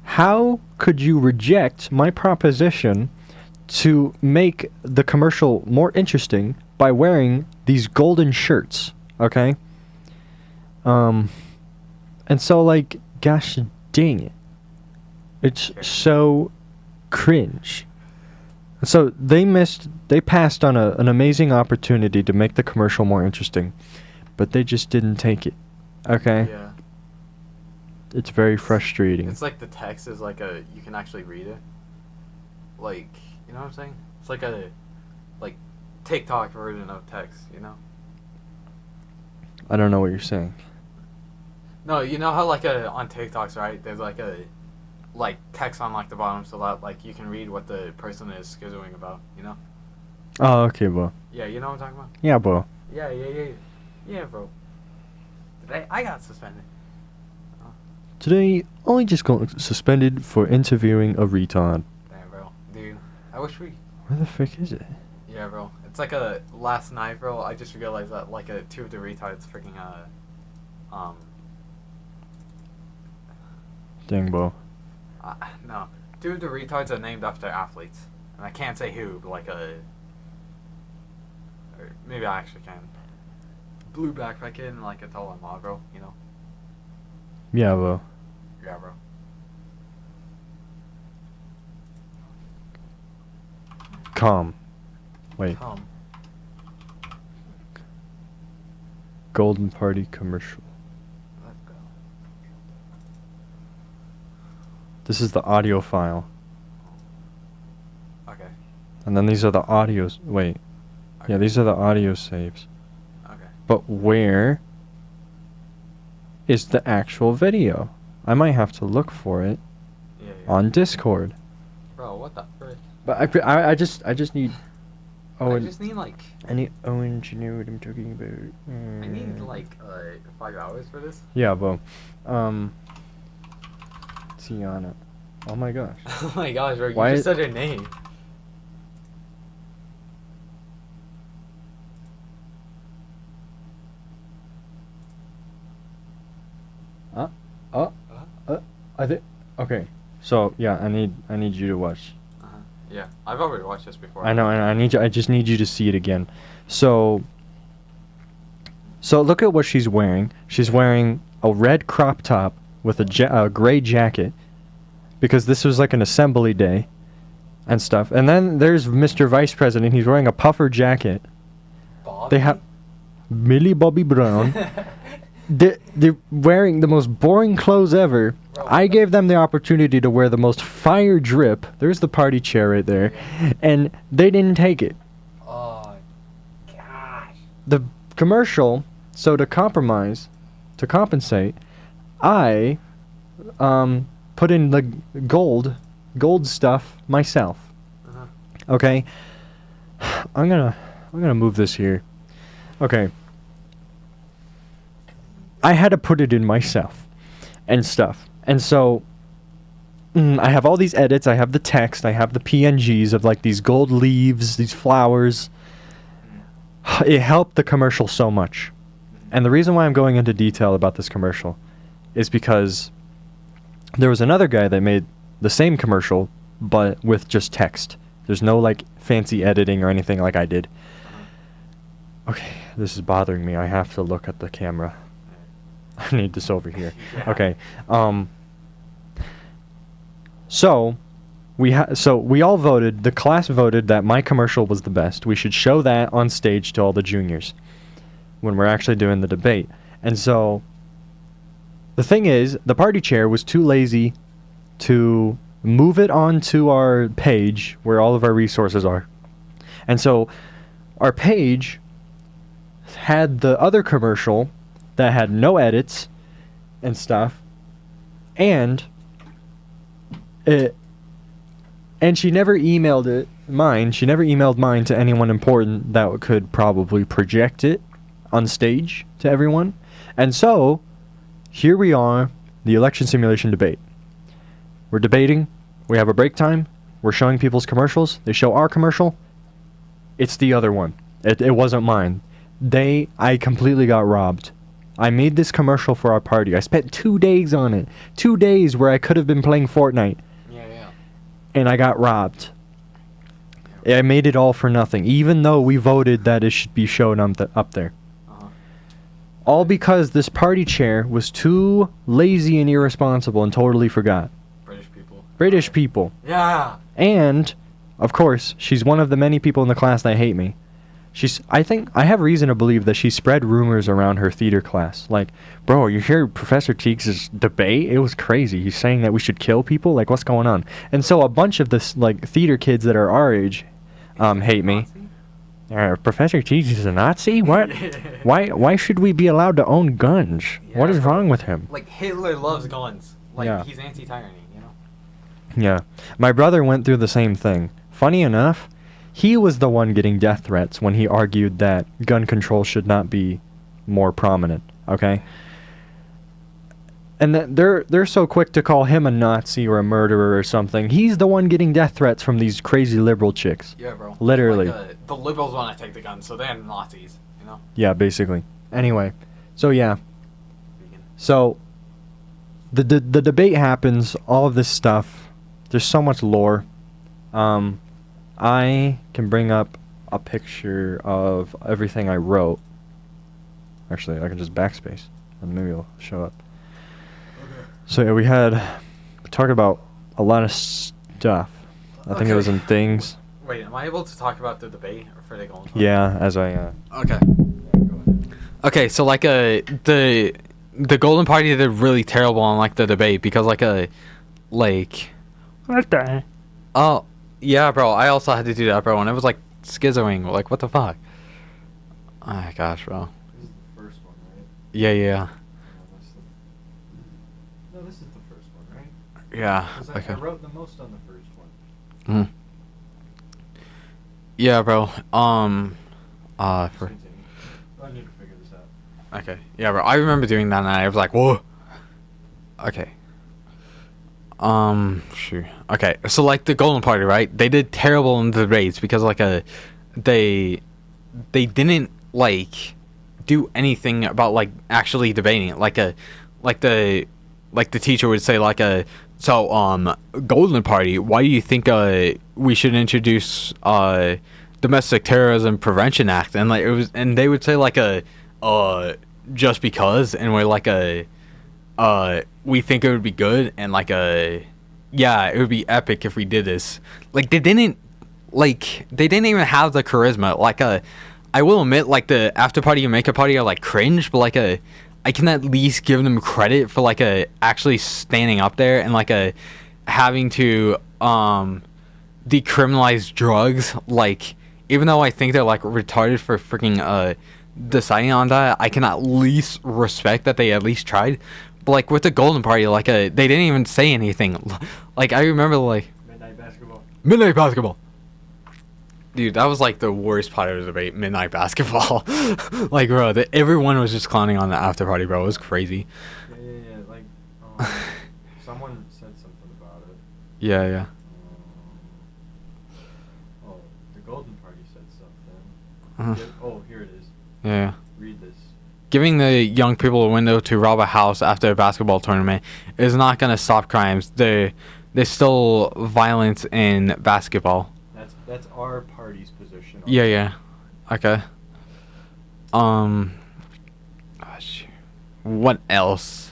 How could you reject my proposition to make the commercial more interesting by wearing these golden shirts? Okay? And so, like, gosh dang it. It's so cringe. So they passed on an amazing opportunity to make the commercial more interesting, but they just didn't take it. Okay? Yeah. It's very frustrating. It's like the text is like you can actually read it. Like, you know what I'm saying? It's like a TikTok version of text, you know? I don't know what you're saying. No, you know how on TikToks, right? There's text on the bottom so that you can read what the person is skizzing about, you know? Oh, okay, bro. Yeah, you know what I'm talking about? Yeah, bro. Yeah, bro. Today I got suspended. Today, I just got suspended for interviewing a retard. Damn, bro. Dude, I wish we... Where the frick is it? Yeah, bro. It's last night, bro, I just realized that two of the retards freaking Dang, bro. no. Two of the retards are named after athletes. And I can't say who, but or maybe I actually can. Blue backpack kid and a tall mod, bro, you know? Yeah, bro. Yeah, bro. Calm. Wait. Come. Golden Party commercial. Let's go. This is the audio file. Okay. And then these are the audios. Wait. Okay. Yeah, these are the audio saves. Okay. But where is the actual video? I might have to look for it Yeah. on Discord. Bro, what the frick? But I just need I Owen. just need I need Owen to know what I'm talking about. I need 5 hours for this. Yeah, bro. Tiana. Oh my gosh. Oh my gosh, bro, you Why just is- said her name. I think. Okay. So yeah, I need you to watch. Uh-huh. Yeah, I've already watched this before. I know, and I just need you to see it again. So look at what she's wearing. She's wearing a red crop top with a gray jacket, because this was like an assembly day and stuff. And then there's Mr. Vice President. He's wearing a puffer jacket. Bobby? They have Millie Bobby Brown. They're wearing the most boring clothes ever. Bro, I gave them the opportunity to wear the most fire drip. There's the party chair right there. And they didn't take it. Oh, gosh. The commercial, so to compensate, I put in the gold stuff myself. Uh-huh. Okay? I'm gonna move this here. Okay. I had to put it in myself and stuff. And so I have all these edits. I have the text. I have the PNGs of like these gold leaves, these flowers. It helped the commercial so much. And the reason why I'm going into detail about this commercial is because there was another guy that made the same commercial, but with just text. There's no like fancy editing or anything like I did. Okay, this is bothering me. I have to look at the camera. I need this over here. Yeah. Okay. So we all voted. The class voted that my commercial was the best. We should show that on stage to all the juniors when we're actually doing the debate. And so the thing is, the party chair was too lazy to move it onto our page where all of our resources are. And so our page had the other commercial that had no edits and stuff, and she never emailed mine to anyone important that could probably project it on stage to everyone. And so here we are, the election simulation debate. We're debating, we have a break time, we're showing people's commercials, they show our commercial, it's the other one. It wasn't mine. I completely got robbed. I made this commercial for our party. I spent 2 days on it. 2 days where I could have been playing Fortnite. Yeah. And I got robbed. I made it all for nothing, even though we voted that it should be shown up there. Uh-huh. All because this party chair was too lazy and irresponsible and totally forgot. British people. Yeah. And, of course, she's one of the many people in the class that hate me. I have reason to believe that she spread rumors around her theater class. Like, bro, you hear Professor Teagues' debate? It was crazy. He's saying that we should kill people? Like, what's going on? And so a bunch of this, like, theater kids that are our age hate me. Professor Teagues is a Nazi? What? Why should we be allowed to own guns? Yeah, what is wrong with him? Like, Hitler loves guns. Like, Yeah. he's anti-tyranny, you know? Yeah. My brother went through the same thing. Funny enough, he was the one getting death threats when he argued that gun control should not be more prominent, okay? And they're so quick to call him a Nazi or a murderer or something. He's the one getting death threats from these crazy liberal chicks. Yeah, bro. Literally. Like, the liberals want to take the guns, so they're Nazis, you know? Yeah, basically. Anyway, so yeah. So the debate happens, all of this stuff. There's so much lore. I can bring up a picture of everything I wrote. Actually, I can just backspace, and maybe it'll show up. Okay. So yeah, we talked about a lot of stuff. I think it was in things. Wait, am I able to talk about the debate or for the golden? Yeah, as I. Okay. Okay, so like the Golden Party did really terrible on like the debate because like What the? oh yeah, bro, I also had to do that, bro, and it was like schizoing. Like, what the fuck? Oh my gosh, bro. This is the first one, right? Yeah. No, this is the first one, right? Yeah. 'Cause Okay. I wrote the most on the first one. Yeah, bro. For Continue. I need to figure this out. okay. Yeah, bro. I remember doing that, and I was like, whoa. Okay. Sure. Okay, so like the Golden Party, right? They did terrible in the debates because like they didn't like do anything about like actually debating it. Like the teacher would say Golden Party, why do you think we should introduce Domestic Terrorism Prevention Act? And like they would say just because, and we're like we think it would be good, and yeah, it would be epic if we did this. Like they didn't even have the charisma. I will admit, like the after party and makeup party are like cringe, but I can at least give them credit for actually standing up there and having to decriminalize drugs. Like, even though I think they're like retarded for freaking deciding on that, I can at least respect that they at least tried. But like with the Golden Party, they didn't even say anything. Like, I remember Midnight Basketball. Dude, that was like the worst part of the debate, Midnight Basketball. Like, bro, everyone was just clowning on the after party, bro. It was crazy. Yeah. Someone said something about it. Yeah. Oh, the Golden Party said something. Uh-huh. Oh, here it is. Yeah. Read this. Giving the young people a window to rob a house after a basketball tournament is not gonna stop crimes. There's still violence in basketball. That's our party's position. on Yeah, that. yeah. Okay. Gosh. What else?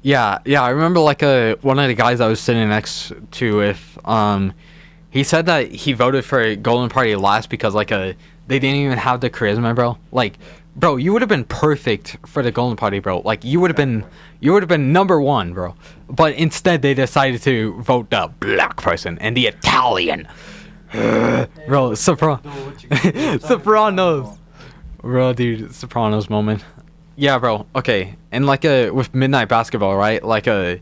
Yeah, I remember like one of the guys I was sitting next to, if he said that he voted for Golden Party last because like they didn't even have the charisma, bro. Like, bro, you would have been perfect for the Golden Party, bro. Like you would have been number one, bro. But instead they decided to vote the black person and the Italian. Bro, Sopranos. Bro, dude, Sopranos moment. Yeah, bro. Okay, and like with Midnight Basketball, right? Like they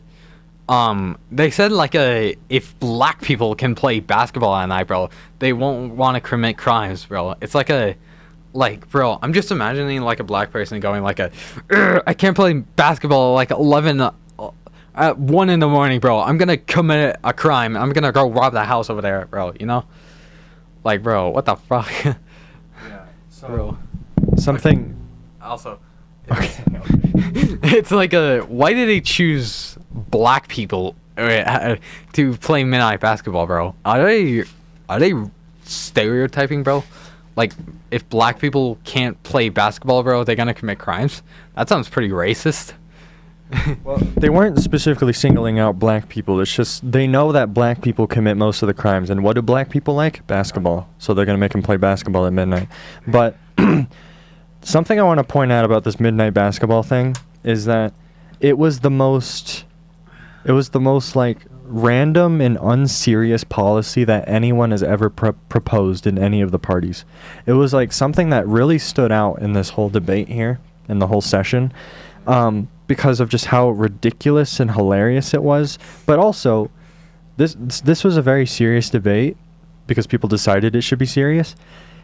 said like if black people can play basketball at night, bro, they won't want to commit crimes, bro. It's like, bro, I'm just imagining like a black person going like I can't play basketball at like 11 at 1 in the morning, bro. I'm gonna commit a crime. I'm gonna go rob that house over there, bro. You know? Like, bro, what the fuck? Yeah. So Bro. something. Also, Okay. it's like why did they choose black people to play midnight basketball, bro? Are they stereotyping, bro? Like, if black people can't play basketball, bro, they're gonna commit crimes? That sounds pretty racist. Well, they weren't specifically singling out black people. It's just they know that black people commit most of the crimes. And what do black people like? Basketball. So they're going to make them play basketball at midnight. But something I want to point out about this midnight basketball thing is that it was the most like random and unserious policy that anyone has ever proposed in any of the parties. It was like something that really stood out in this whole debate here, in the whole session. Because of just how ridiculous and hilarious it was, but also this was a very serious debate because people decided it should be serious,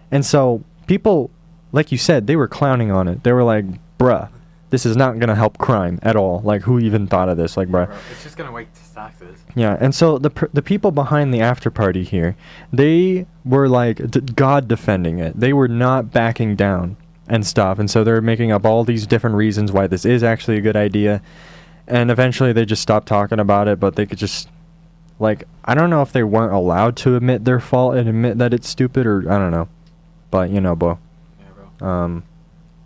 and so people, like you said, they were clowning on it. They were like, "Bruh, this is not gonna help crime at all. Like, who even thought of this? Like, bruh." It's just gonna wait to taxes. Yeah, and so the people behind the after party here, they were like God defending it. They were not backing down and stuff, and so they're making up all these different reasons why this is actually a good idea, and eventually they just stopped talking about it. But they could just, like, I don't know if they weren't allowed to admit their fault and admit that it's stupid, or I don't know, but you know, bro. Yeah, bro.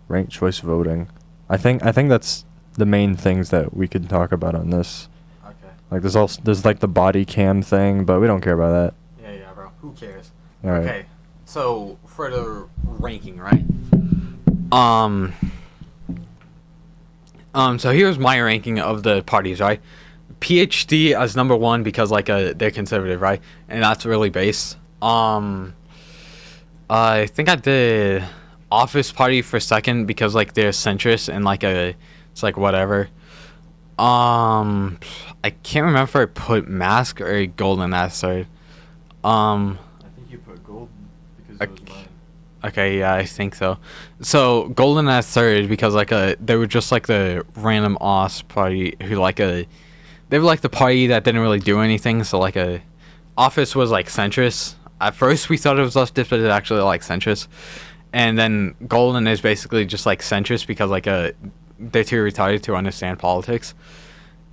Ranked choice voting. I think that's the main things that we could talk about on this. Okay. Like there's like the body cam thing, but we don't care about Yeah, bro. Who cares? that. All right. Okay. So for the ranking, right? So here's my ranking of the parties, right? PhD as number 1 because like they're conservative, right? And that's really based. I think I did Office Party for second because like they're centrist and like it's like whatever. I can't remember if I put Mask or Golden as third. I think you put Golden because it was mine. Okay, yeah, I think so. So Golden as third because like they were just like the random OS party who like they were like the party that didn't really do anything. So like Office was like centrist. At first we thought it was leftist, but it's actually like centrist. And then Golden is basically just like centrist because like they're too retarded to understand politics.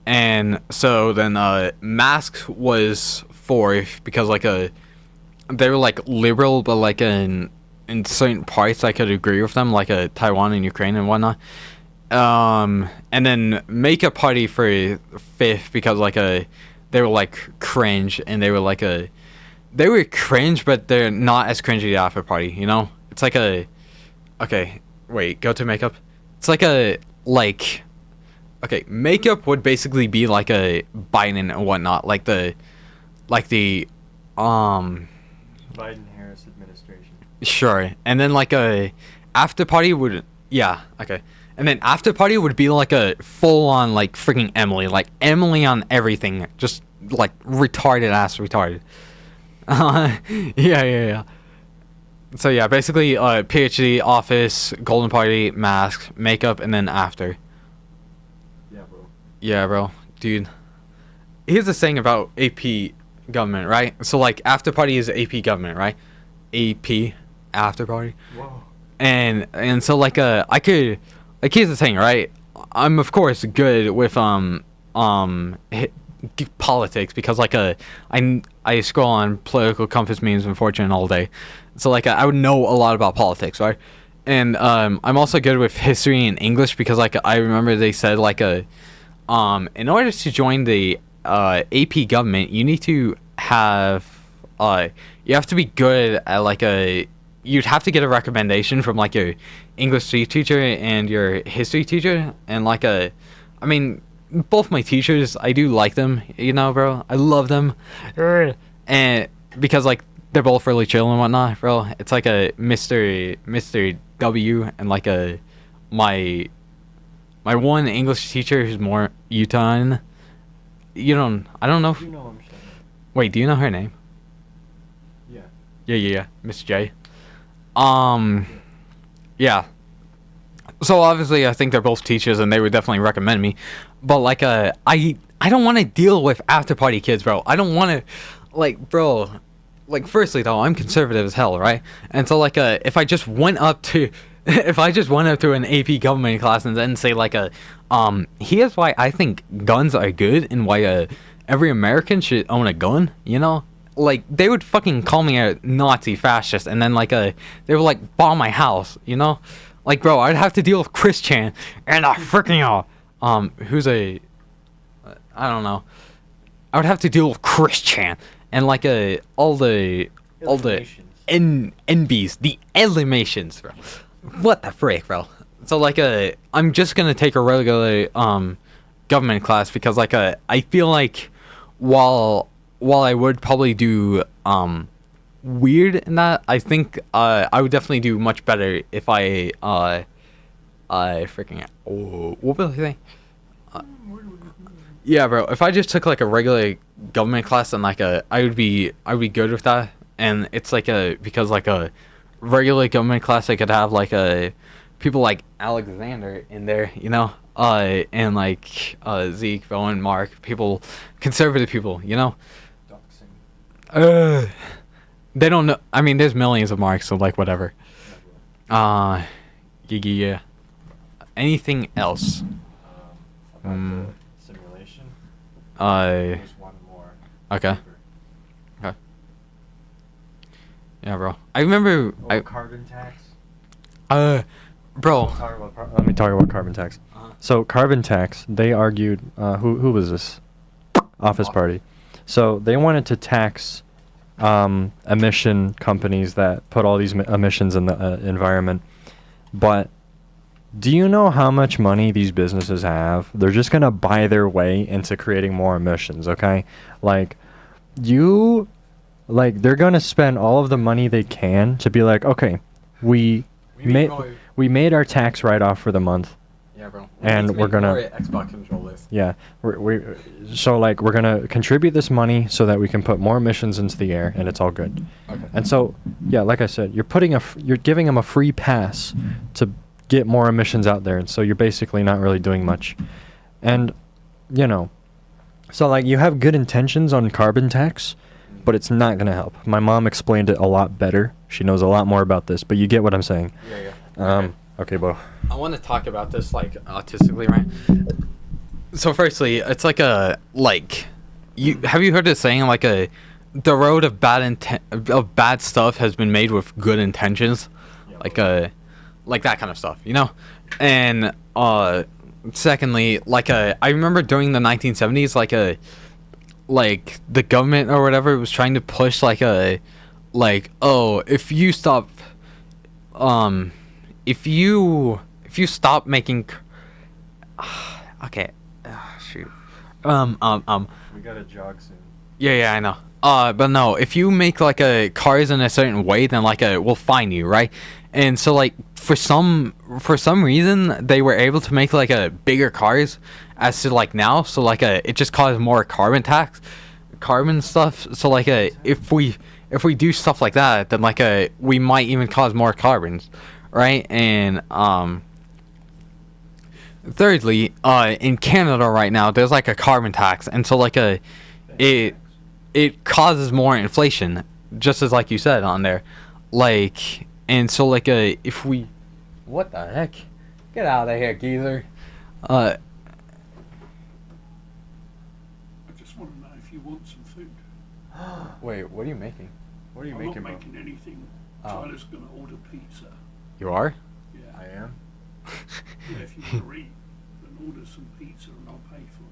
And so then Mask was fourth because like they were like liberal, but like in certain parts I could agree with them, like Taiwan and Ukraine and whatnot. And then Makeup Party for fifth because like they were like cringe, and they were like they were cringe, but they're not as cringy as After Party, you know? It's like okay, wait, go to Makeup. It's like okay, Makeup would basically be like a Biden and whatnot, like the Biden-Harris administration. Sure. And then like After Party would, yeah, okay. And then After Party would be like a full-on like freaking Emily, like Emily on everything, just like retarded. Yeah. So yeah, basically PhD, Office, Golden Party, Mask, Makeup, and then After. Yeah, bro. Yeah, bro. dude. Here's the thing about AP government, right? So like after party is AP government, right? AP after party. Whoa. And so like I could like here's the thing, right? I'm of course good with politics because like I scroll on political compass memes and fortune all day, so like I would know a lot about politics, right? And I'm also good with history and English because like I remember they said like in order to join the AP government you need to have you have to be good at like you'd have to get a recommendation from like your English teacher and your history teacher, and like I mean both my teachers, I do like them, you know, bro. I love them, and because like they're both really chill and whatnot, bro. It's like a Mr. W and like my one English teacher who's more Utah. I don't know. You know I'm saying. Wait, do you know her name? Yeah. Yeah, Miss J. Yeah. So obviously, I think they're both teachers, and they would definitely recommend me. But like, I don't want to deal with after party kids, bro. I don't want to, like, bro. Like, firstly though, I'm conservative as hell, right? And so like, if I just went up to, if I just went up to an AP government class and then say like here's why I think guns are good and why every American should own a gun, you know? Like, they would fucking call me a Nazi fascist, and then like they would like bomb my house, you know? Like, bro, I'd have to deal with Chris Chan and a freaking who's a I don't know. I would have to deal with Chris Chan and like all the NBs, the animations, bro. What the frick, bro? So like I'm just gonna take a regular government class because like I feel like while I would probably do weird in that, I think I would definitely do much better if I freaking what was I saying? Yeah, bro. If I just took like a regular government class and like I would be good with that. And it's like because like a regular government class, I could have like people like Alexander in there, you know, and like Zeke, Bowen, Mark, conservative people, you know. They don't know. I mean, there's millions of Marks, so like whatever. Yeah. Anything else? About the simulation. There's one more. Okay. Yeah, bro. I remember. Carbon tax. Bro. Let me talk about carbon tax. Uh-huh. So carbon tax, they argued. Who was this? Office Party. So they wanted to tax emission companies that put all these emissions in the environment. But do you know how much money these businesses have? They're just gonna buy their way into creating more emissions. Okay, they're gonna spend all of the money they can to be like, okay, we made our tax write-off for the month. Yeah, bro. And we're gonna Xbox controllers. Yeah, we're gonna contribute this money so that we can put more emissions into the air, and it's all good. Okay. And so, yeah, like I said, you're giving them a free pass to get more emissions out there, and so you're basically not really doing much. And you know, so like you have good intentions on carbon tax, but it's not gonna help. My mom explained it a lot better. She knows a lot more about this, but you get what I'm saying. Yeah. Okay, Bo. I want to talk about this like autistically, right? So firstly, it's like have you heard the saying like the road of bad stuff has been made with good intentions, like that kind of stuff, you know? And secondly, I remember during the 1970s, like the government or whatever was trying to push if you stop if you stop making okay shoot We gotta jog soon. yeah I know but no, if you make cars in a certain way, then we'll fine you, right? And so for some reason they were able to make bigger cars as to now, so it just caused more carbon stuff. So if we do stuff like that, then we might even cause more carbons, right? And thirdly, in Canada right now, there's like a carbon tax, and so like it causes more inflation, just as like you said on there, like, and so like if we, what the heck, get out of here, geezer. I just want to know if you want some food. Wait, what are you making? What are you I'm making, not bro? making anything. Oh. Tyler's going to order pizza. You are? Yeah. I am. Yeah, if you want to eat, then order some pizza and I'll pay for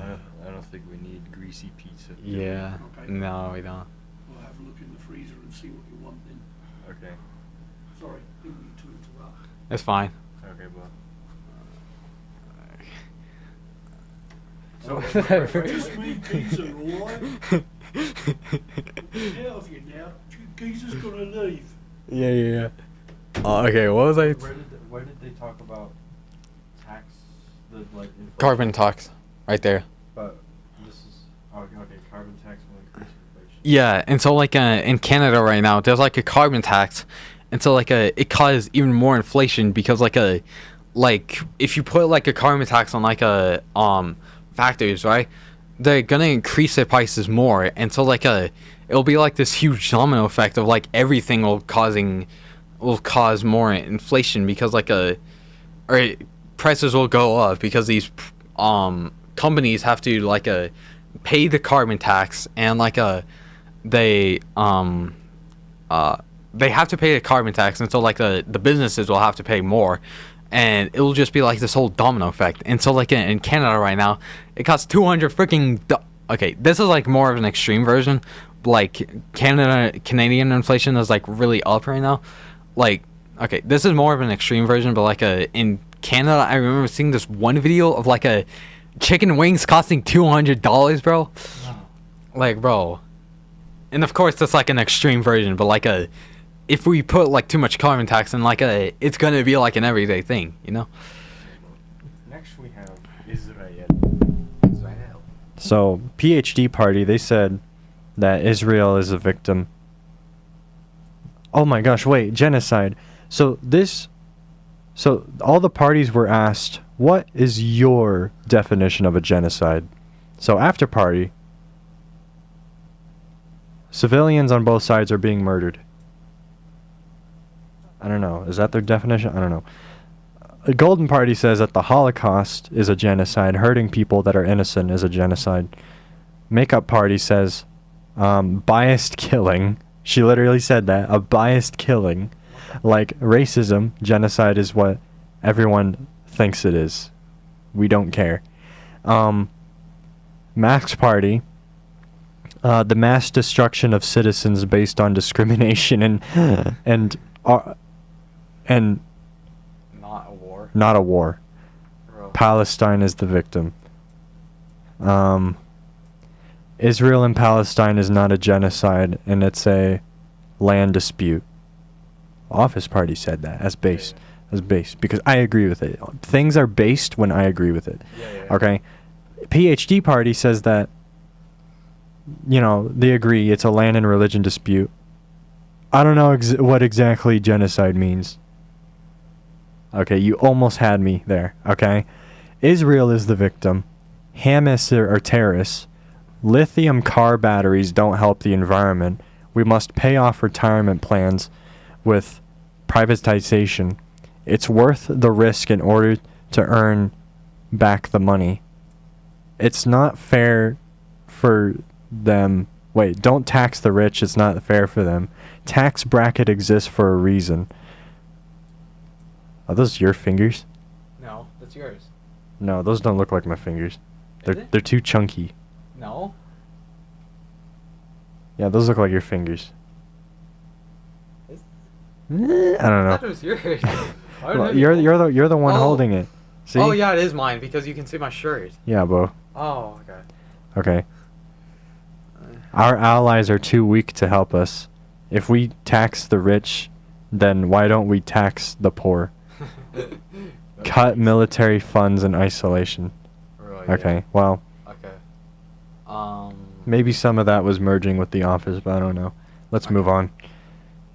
it. I don't think we need greasy pizza. Yeah. Okay. No, we don't. We'll have a look in the freezer and see what you want then. Okay. Sorry, didn't mean to interrupt. It's fine. Okay, bro. Just me pizza, alright? Get out of here now. Geezer's gonna leave. Yeah. Okay, what was I? Where did they talk about tax, the like inflation? Carbon tax, right there. But this is okay. Carbon tax will increase inflation. Yeah, and so like in Canada right now, there's like a carbon tax, and so like it causes even more inflation because like if you put like a carbon tax on like factories, right, they're gonna increase their prices more, and so like it'll be like this huge domino effect of like everything will cause more inflation because like or prices will go up because these companies have to like pay the carbon tax, and like they have to pay the carbon tax, and so like the businesses will have to pay more, and it'll just be like this whole domino effect. And so like in Canada right now, it costs 200 freaking okay, this is like more of an extreme version. Like Canadian inflation is like really up right now. Like, okay, this is more of an extreme version, but like in Canada, I remember seeing this one video of like a chicken wings costing $200, bro. Wow. Like, bro. And of course, that's like an extreme version, but like if we put like too much carbon tax in, like it's gonna be like an everyday thing, you know? Next we have Israel. So PhD party, they said that Israel is a victim. Oh my gosh, wait, genocide. So all the parties were asked, what is your definition of a genocide? So after party, civilians on both sides are being murdered. I don't know. Is that their definition? I don't know. A golden party says that the Holocaust is a genocide. Hurting people that are innocent is a genocide. Makeup party says biased killing. She literally said that. A biased killing. Like racism, genocide is what everyone thinks it is. We don't care. Max party. The mass destruction of citizens based on discrimination and Not a war. not a war. Bro. Palestine is the victim. Israel and Palestine is not a genocide, and it's a land dispute. Office Party said that as base. As base. Because I agree with it. Things are based when I agree with it. Yeah. Okay? PhD Party says that, they agree it's a land and religion dispute. I don't know what exactly genocide means. Okay, you almost had me there, okay? Israel is the victim. Hamas are terrorists. Lithium car batteries don't help the environment. We must pay off retirement plans with privatization. It's worth the risk in order to earn back the money. It's not fair for them. Wait, don't tax the rich. It's not fair for them. Tax bracket exists for a reason. Are those your fingers? No, that's yours. No, those don't look like my fingers. Is it? They're too chunky. No. Yeah, those look like your fingers. Is- I don't I know. thought it was yours. Well, you're the one Oh. holding it. See? Oh yeah, it is mine because you can see my shirt. Yeah, bro. Oh okay. Okay. Our allies are too weak to help us. If we tax the rich, then why don't we tax the poor? Cut military funds in isolation. Right, Okay, well, yeah. Okay. maybe some of that was merging with The Office, but I don't know. Let's move on.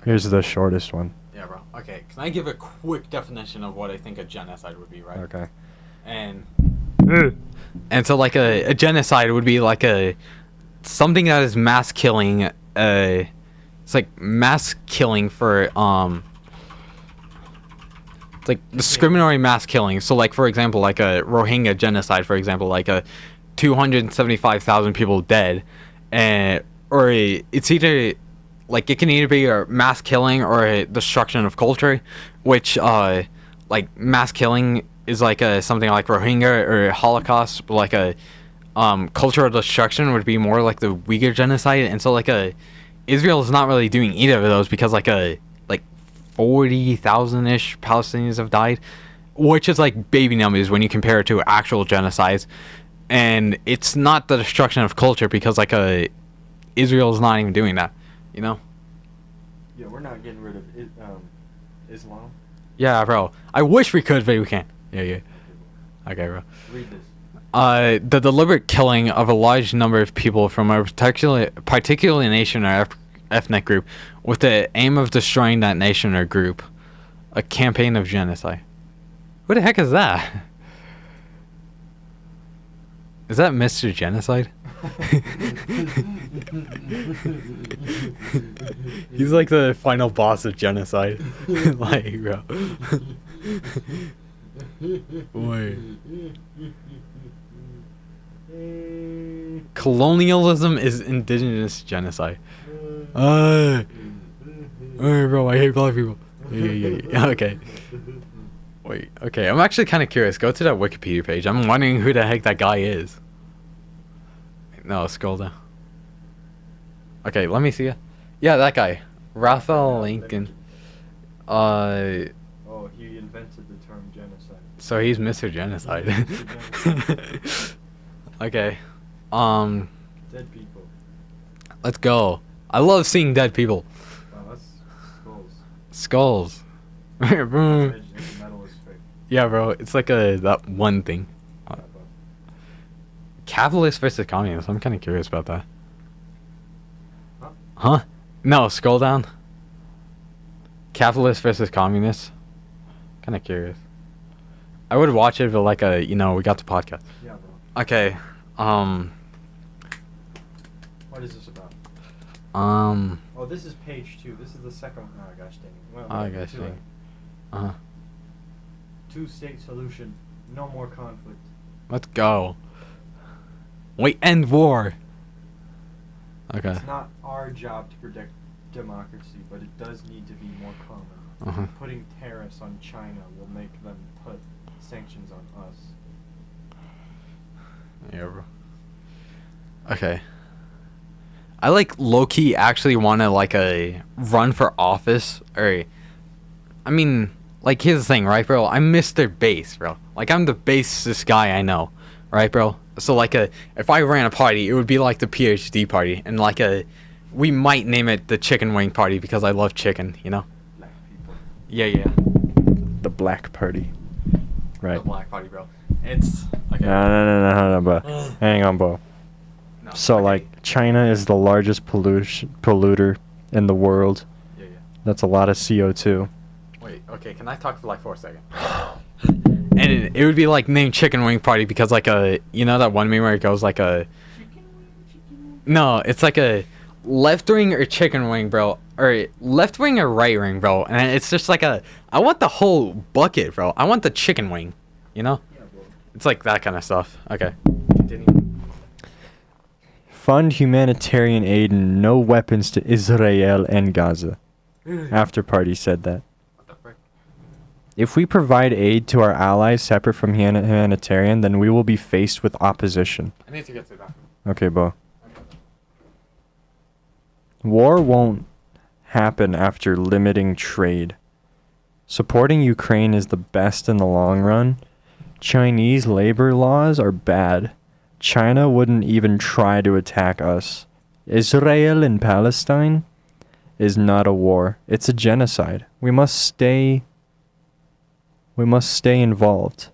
Here's the shortest one. Yeah, bro. Okay, can I give a quick definition of what I think a genocide would be, right? Okay. And so like a genocide would be like a something that is mass killing. It's like mass killing for it's like discriminatory mass killing. So like for example, like a Rohingya genocide, for example, like a 275,000 people dead, and it's either like it can either be a mass killing or a destruction of culture, which like mass killing is like something like Rohingya or Holocaust, but like a cultural destruction would be more like the Uyghur genocide. And so like Israel is not really doing either of those because like 40,000-ish Palestinians have died, which is like baby numbers when you compare it to actual genocides. And it's not the destruction of culture because like Israel is not even doing that, you know? Yeah, we're not getting rid of Islam. Yeah, bro. I wish we could, but we can't. Yeah. Okay, bro. Read this. The deliberate killing of a large number of people from a particular nation or ethnic group with the aim of destroying that nation or group. A campaign of genocide. Who the heck is that? Is that Mr. Genocide? He's like the final boss of genocide. Like, bro. Boy. Colonialism is indigenous genocide. Alright, bro, I hate black people. Yeah. Okay. Wait, okay, I'm actually kind of curious. Go to that Wikipedia page. I'm wondering who the heck that guy is. No, scroll down. Okay, let me see it. Yeah, that guy. Raphael Lincoln. Oh, he invented the term genocide. So he's Mr. Genocide. Okay. Dead people. Let's go. I love seeing dead people. Wow, that's Skulls. skulls. Bro. Metal is fake. Yeah, bro. It's like that one thing. Capitalist versus communist. I'm kind of curious about that. Huh? No, scroll down. Capitalist versus communist. Kind of curious. I would watch it, but like we got the podcast. Yeah, bro. Okay. What is this about? Oh, Oh, this is page 2. This is the second. Oh gosh dang. Well, gosh two, dang. Uh-huh. Two-state solution. No more conflict. Let's go. We end war. Okay. It's not our job to protect democracy, but it does need to be more common. Uh-huh. Putting tariffs on China will make them put sanctions on us. Yeah, bro. Okay. I like low-key actually want to like run for office or I mean, like here's the thing, right, bro? I'm Mr. Base, bro. Like I'm the basest guy I know, right, bro? So like if I ran a party, it would be like the PhD party, and like we might name it the Chicken Wing Party because I love chicken, you know? Black people. Yeah. The Black Party. Right. The Black Party, bro. It's okay. No, bro. Hang on, bro. No, So, okay. like, China is the largest polluter in the world. Yeah. That's a lot of CO2. Wait, okay, can I talk for like 4 seconds? And it would be like named Chicken Wing Party because like you know that one meme where it goes like no, it's like a left wing or chicken wing, bro, or left wing or right wing, bro, and it's just like I want the whole bucket, bro. I want the chicken wing, you know? Yeah, bro. It's like that kind of stuff. Okay. Continue. Fund humanitarian aid and no weapons to Israel and Gaza. After party said that. What the frick? If we provide aid to our allies separate from humanitarian, then we will be faced with opposition. I need to get to that. Okay, Bo. War won't happen after limiting trade. Supporting Ukraine is the best in the long run. Chinese labor laws are bad. China wouldn't even try to attack us. Israel and Palestine is not a war. It's a genocide. We must stay involved.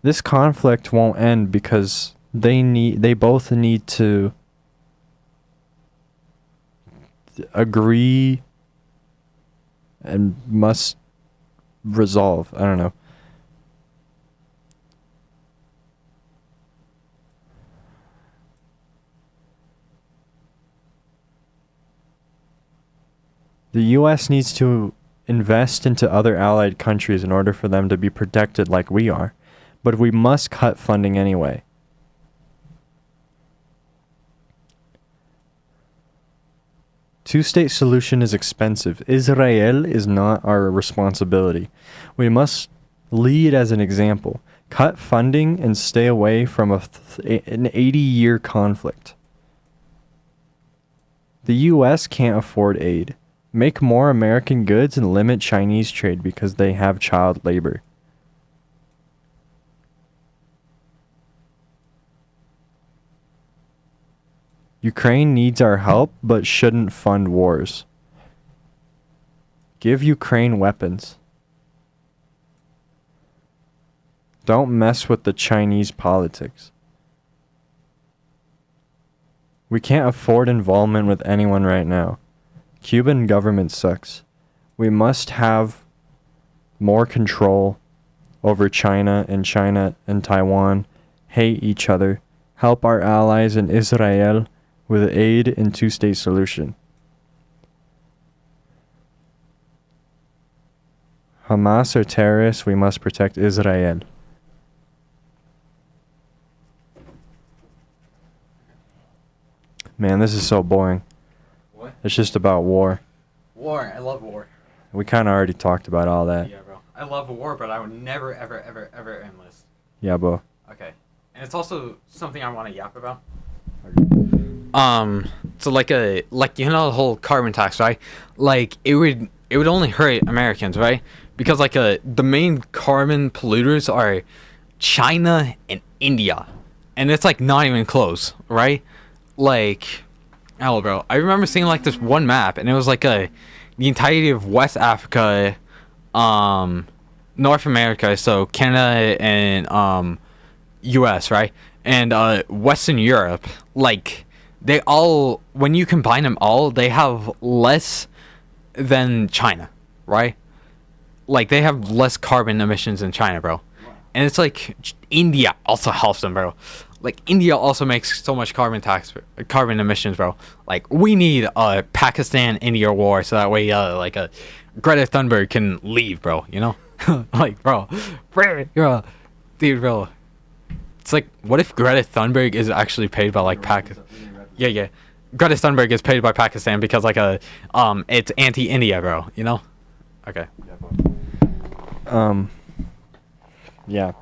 This conflict won't end because they both need to agree and must resolve. I don't know. The US needs to invest into other allied countries in order for them to be protected like we are, but we must cut funding anyway. Two-state solution is expensive. Israel is not our responsibility. We must lead as an example. Cut funding and stay away from an 80-year conflict. The US can't afford aid. Make more American goods and limit Chinese trade because they have child labor. Ukraine needs our help but shouldn't fund wars. Give Ukraine weapons. Don't mess with the Chinese politics. We can't afford involvement with anyone right now. Cuban government sucks. We must have more control over China and Taiwan hate each other. Help our allies in Israel with aid and two-state solution. Hamas are terrorists. We must protect Israel. Man, this is so boring. What? It's just about war. War. I love war. We kind of already talked about all that. Yeah, bro. I love war, but I would never, ever, ever, ever enlist. Yeah, bro. Okay. And it's also something I want to yap about. So like you know the whole carbon tax, right? Like it would only hurt Americans, right? Because like the main carbon polluters are China and India, and it's like not even close, right? Like, hell, bro. I remember seeing like this one map, and it was like the entirety of West Africa, North America, so Canada and U.S., right? And Western Europe, like they all, when you combine them all, they have less than China, right? Like they have less carbon emissions than China, bro. And it's like India also helps them, bro. Like India also makes so much carbon emissions, bro. Like we need a Pakistan-India war so that way Greta Thunberg can leave, bro. You know, like bro, dude, bro. It's like, what if Greta Thunberg is actually paid by like Pakistan? Yeah. Greta Thunberg is paid by Pakistan because like it's anti-India, bro. You know? Okay. Yeah.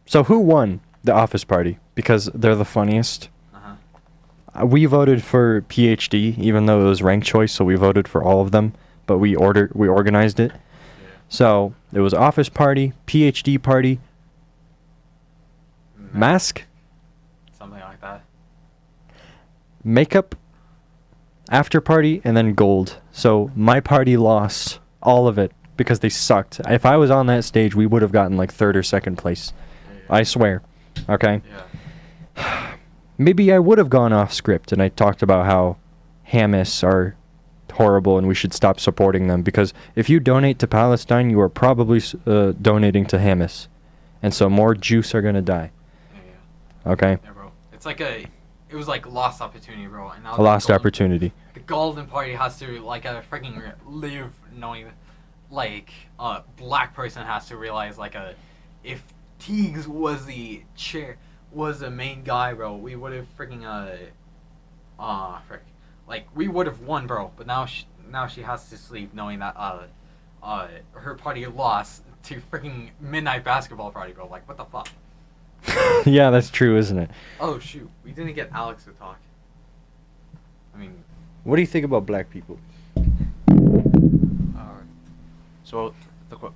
So who won the Office Party? Because they're the funniest. We voted for PhD, even though it was ranked choice, so we voted for all of them. But we organized it. Yeah. So it was Office Party, PhD Party, Mask, something like that. Makeup, After Party, and then Gold. So my party lost all of it because they sucked. If I was on that stage, we would have gotten like third or second place. Yeah. I swear. Okay? Yeah. Maybe I would have gone off script and I talked about how Hamas are horrible and we should stop supporting them, because if you donate to Palestine, you are probably donating to Hamas. And so more Jews are going to die. Yeah. Okay? Yeah, bro. It's like it was like lost opportunity, bro. And now a lost opportunity. The Golden Party has to like freaking live knowing, like a black person has to realize like if Teagues was the main guy, bro, we would have freaking like we would have won, bro. But now she has to sleep knowing that her party lost to freaking Midnight Basketball Party, bro. Like what the fuck? Yeah, that's true, isn't it? Oh shoot, we didn't get Alex to talk. I mean, what do you think about black people? So,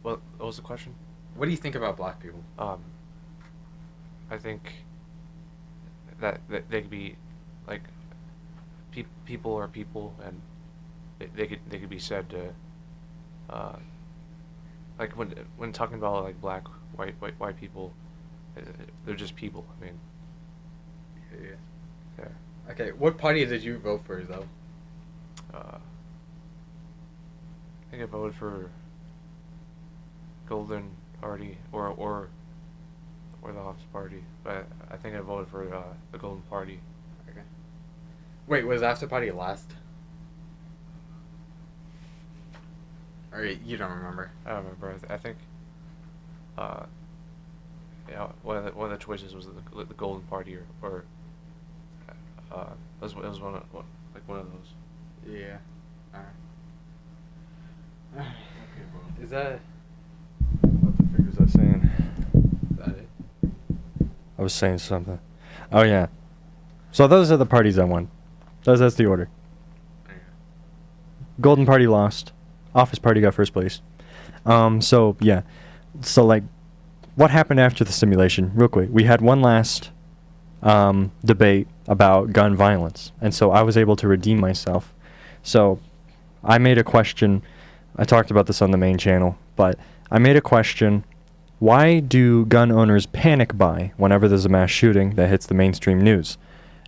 what was the question? What do you think about black people? I think that they could be like people are people, and they could be said to like when talking about like black white people, they're just people. I mean, yeah. Okay, what party did you vote for though? think I voted for Golden Party or the Office Party, but I think I voted for the Golden Party. Okay. Wait, was After Party last? Or you don't remember? I don't remember. I think. Yeah, one of the choices was the Golden Party or it was one of those. Yeah. Alright. Is that What the frick was I saying? it? I was saying something. Oh yeah. So those are the parties I won. That's the order. Golden Party lost. Office Party got first place. So yeah. So like, what happened after the simulation? Real quick, we had one last debate about gun violence, and so I was able to redeem myself. So I made a question. I talked about this on the main channel, but I made a question. Why do gun owners panic buy whenever there's a mass shooting that hits the mainstream news?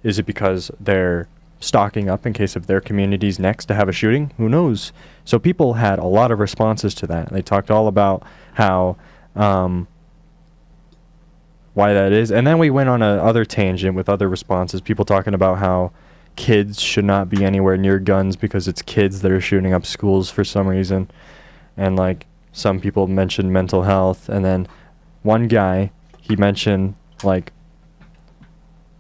Is it because they're stocking up in case of their community's next to have a shooting? Who knows? So people had a lot of responses to that. They talked all about how why that is, and then we went on a other tangent with other responses. People talking about how kids should not be anywhere near guns because it's kids that are shooting up schools for some reason, and like some people mentioned mental health, and then one guy, he mentioned like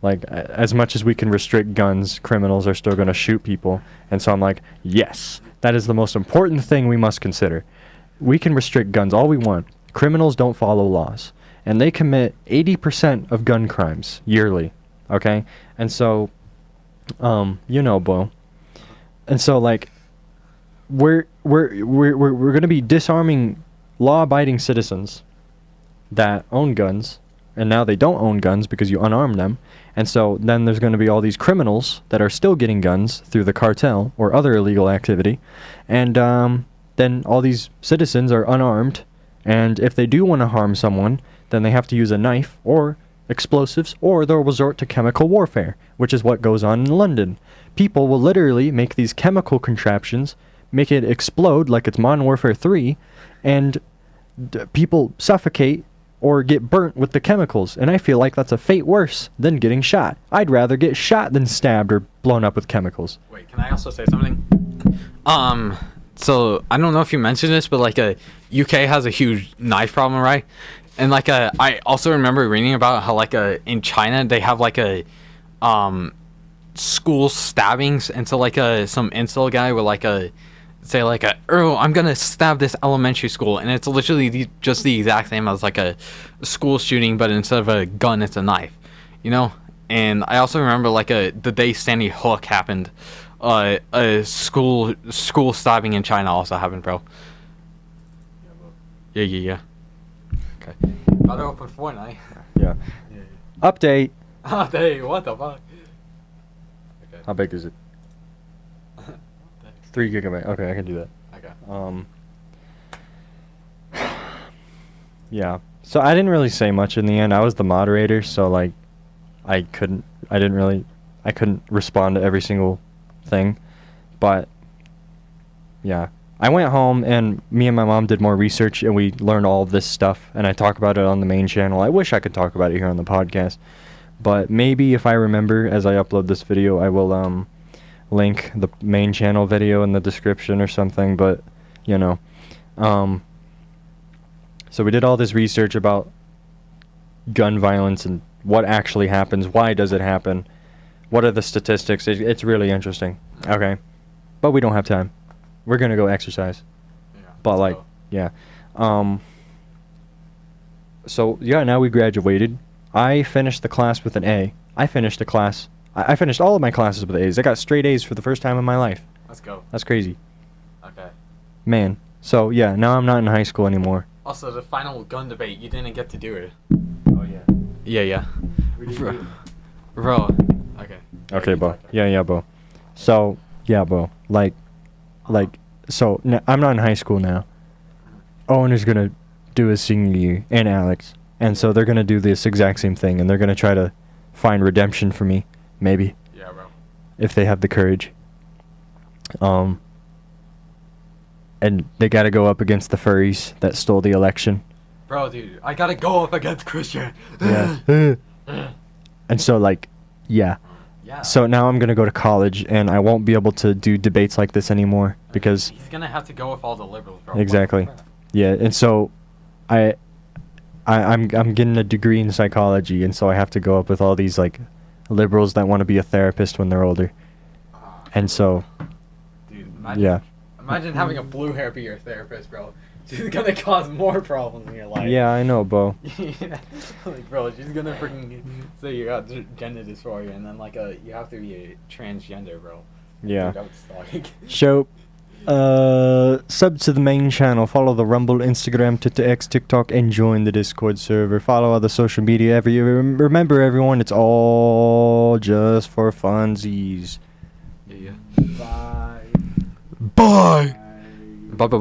as much as we can restrict guns, criminals are still going to shoot people. And so I'm like, yes, that is the most important thing we must consider. We can restrict guns all we want. Criminals don't follow laws, and they commit 80% of gun crimes yearly. Okay, and so Bo. And so like we're going to be disarming law-abiding citizens that own guns, and now they don't own guns because you unarm them. And so then there's going to be all these criminals that are still getting guns through the cartel or other illegal activity, and then all these citizens are unarmed, and if they do want to harm someone, then they have to use a knife or explosives, or they'll resort to chemical warfare, which is what goes on in London. People will literally make these chemical contraptions, make it explode like it's Modern Warfare 3, and people suffocate or get burnt with the chemicals, and I feel like that's a fate worse than getting shot. I'd rather get shot than stabbed or blown up with chemicals. Wait, can I also say something? So I don't know if you mentioned this, but like UK has a huge knife problem, right? And like I also remember reading about how like in China they have like school stabbings, and so like some incel guy would like say like oh, I'm gonna stab this elementary school, and it's literally just the exact same as like a school shooting, but instead of a gun it's a knife, you know. And I also remember like the day Sandy Hook happened, a school stabbing in China also happened, bro. Yeah. Okay. About to open Fortnite. Yeah. Update. Oh, dang, what the fuck? Okay. How big is it? 3 gigabyte. Okay, I can do that. Okay. Yeah. So I didn't really say much in the end. I was the moderator, so like I couldn't respond to every single thing. But yeah. I went home and me and my mom did more research and we learned all of this stuff, and I talk about it on the main channel. I wish I could talk about it here on the podcast, but maybe if I remember as I upload this video, I will link the main channel video in the description or something. But you know, so we did all this research about gun violence and what actually happens, why does it happen, what are the statistics. It's really interesting. Okay, but we don't have time. We're gonna go exercise. Yeah, but like, yeah. So yeah, now we graduated. I finished the class with an A. I finished the class. I finished all of my classes with A's. I got straight A's for the first time in my life. Let's go. That's crazy. Okay. Man. So yeah, now I'm not in high school anymore. Also, the final gun debate, you didn't get to do it. Oh yeah. Yeah. Bro. Okay. Okay, Bo. Yeah, Bo. So yeah, Bo. So I'm not in high school now. Owen is gonna do his senior year, and Alex, and so they're gonna do this exact same thing, and they're gonna try to find redemption for me, maybe. Yeah, bro. If they have the courage. and they got to go up against the furries that stole the election. Bro, dude, I gotta go up against Christian. Yeah. And so like, yeah. Yeah. So now I'm gonna go to college, and I won't be able to do debates like this anymore because he's gonna have to go with all the liberals, bro. exactly. Yeah, and so I'm getting a degree in psychology, and so I have to go up with all these like liberals that want to be a therapist when they're older. And so, Dude, imagine, yeah. Imagine having a blue hair be your therapist, bro. She's gonna cause more problems in your life. Yeah, I know, Bo. Yeah. Like, bro, she's gonna freaking say you got gender dysphoria, and then like you have to be a transgender, bro. Yeah. Dude, that's like. So, sub to the main channel, follow the Rumble, Instagram, Twitter, X, TikTok, and join the Discord server. Follow other social media. Remember, everyone, it's all just for funsies. Yeah. Bye. Bye. Bye. Bye.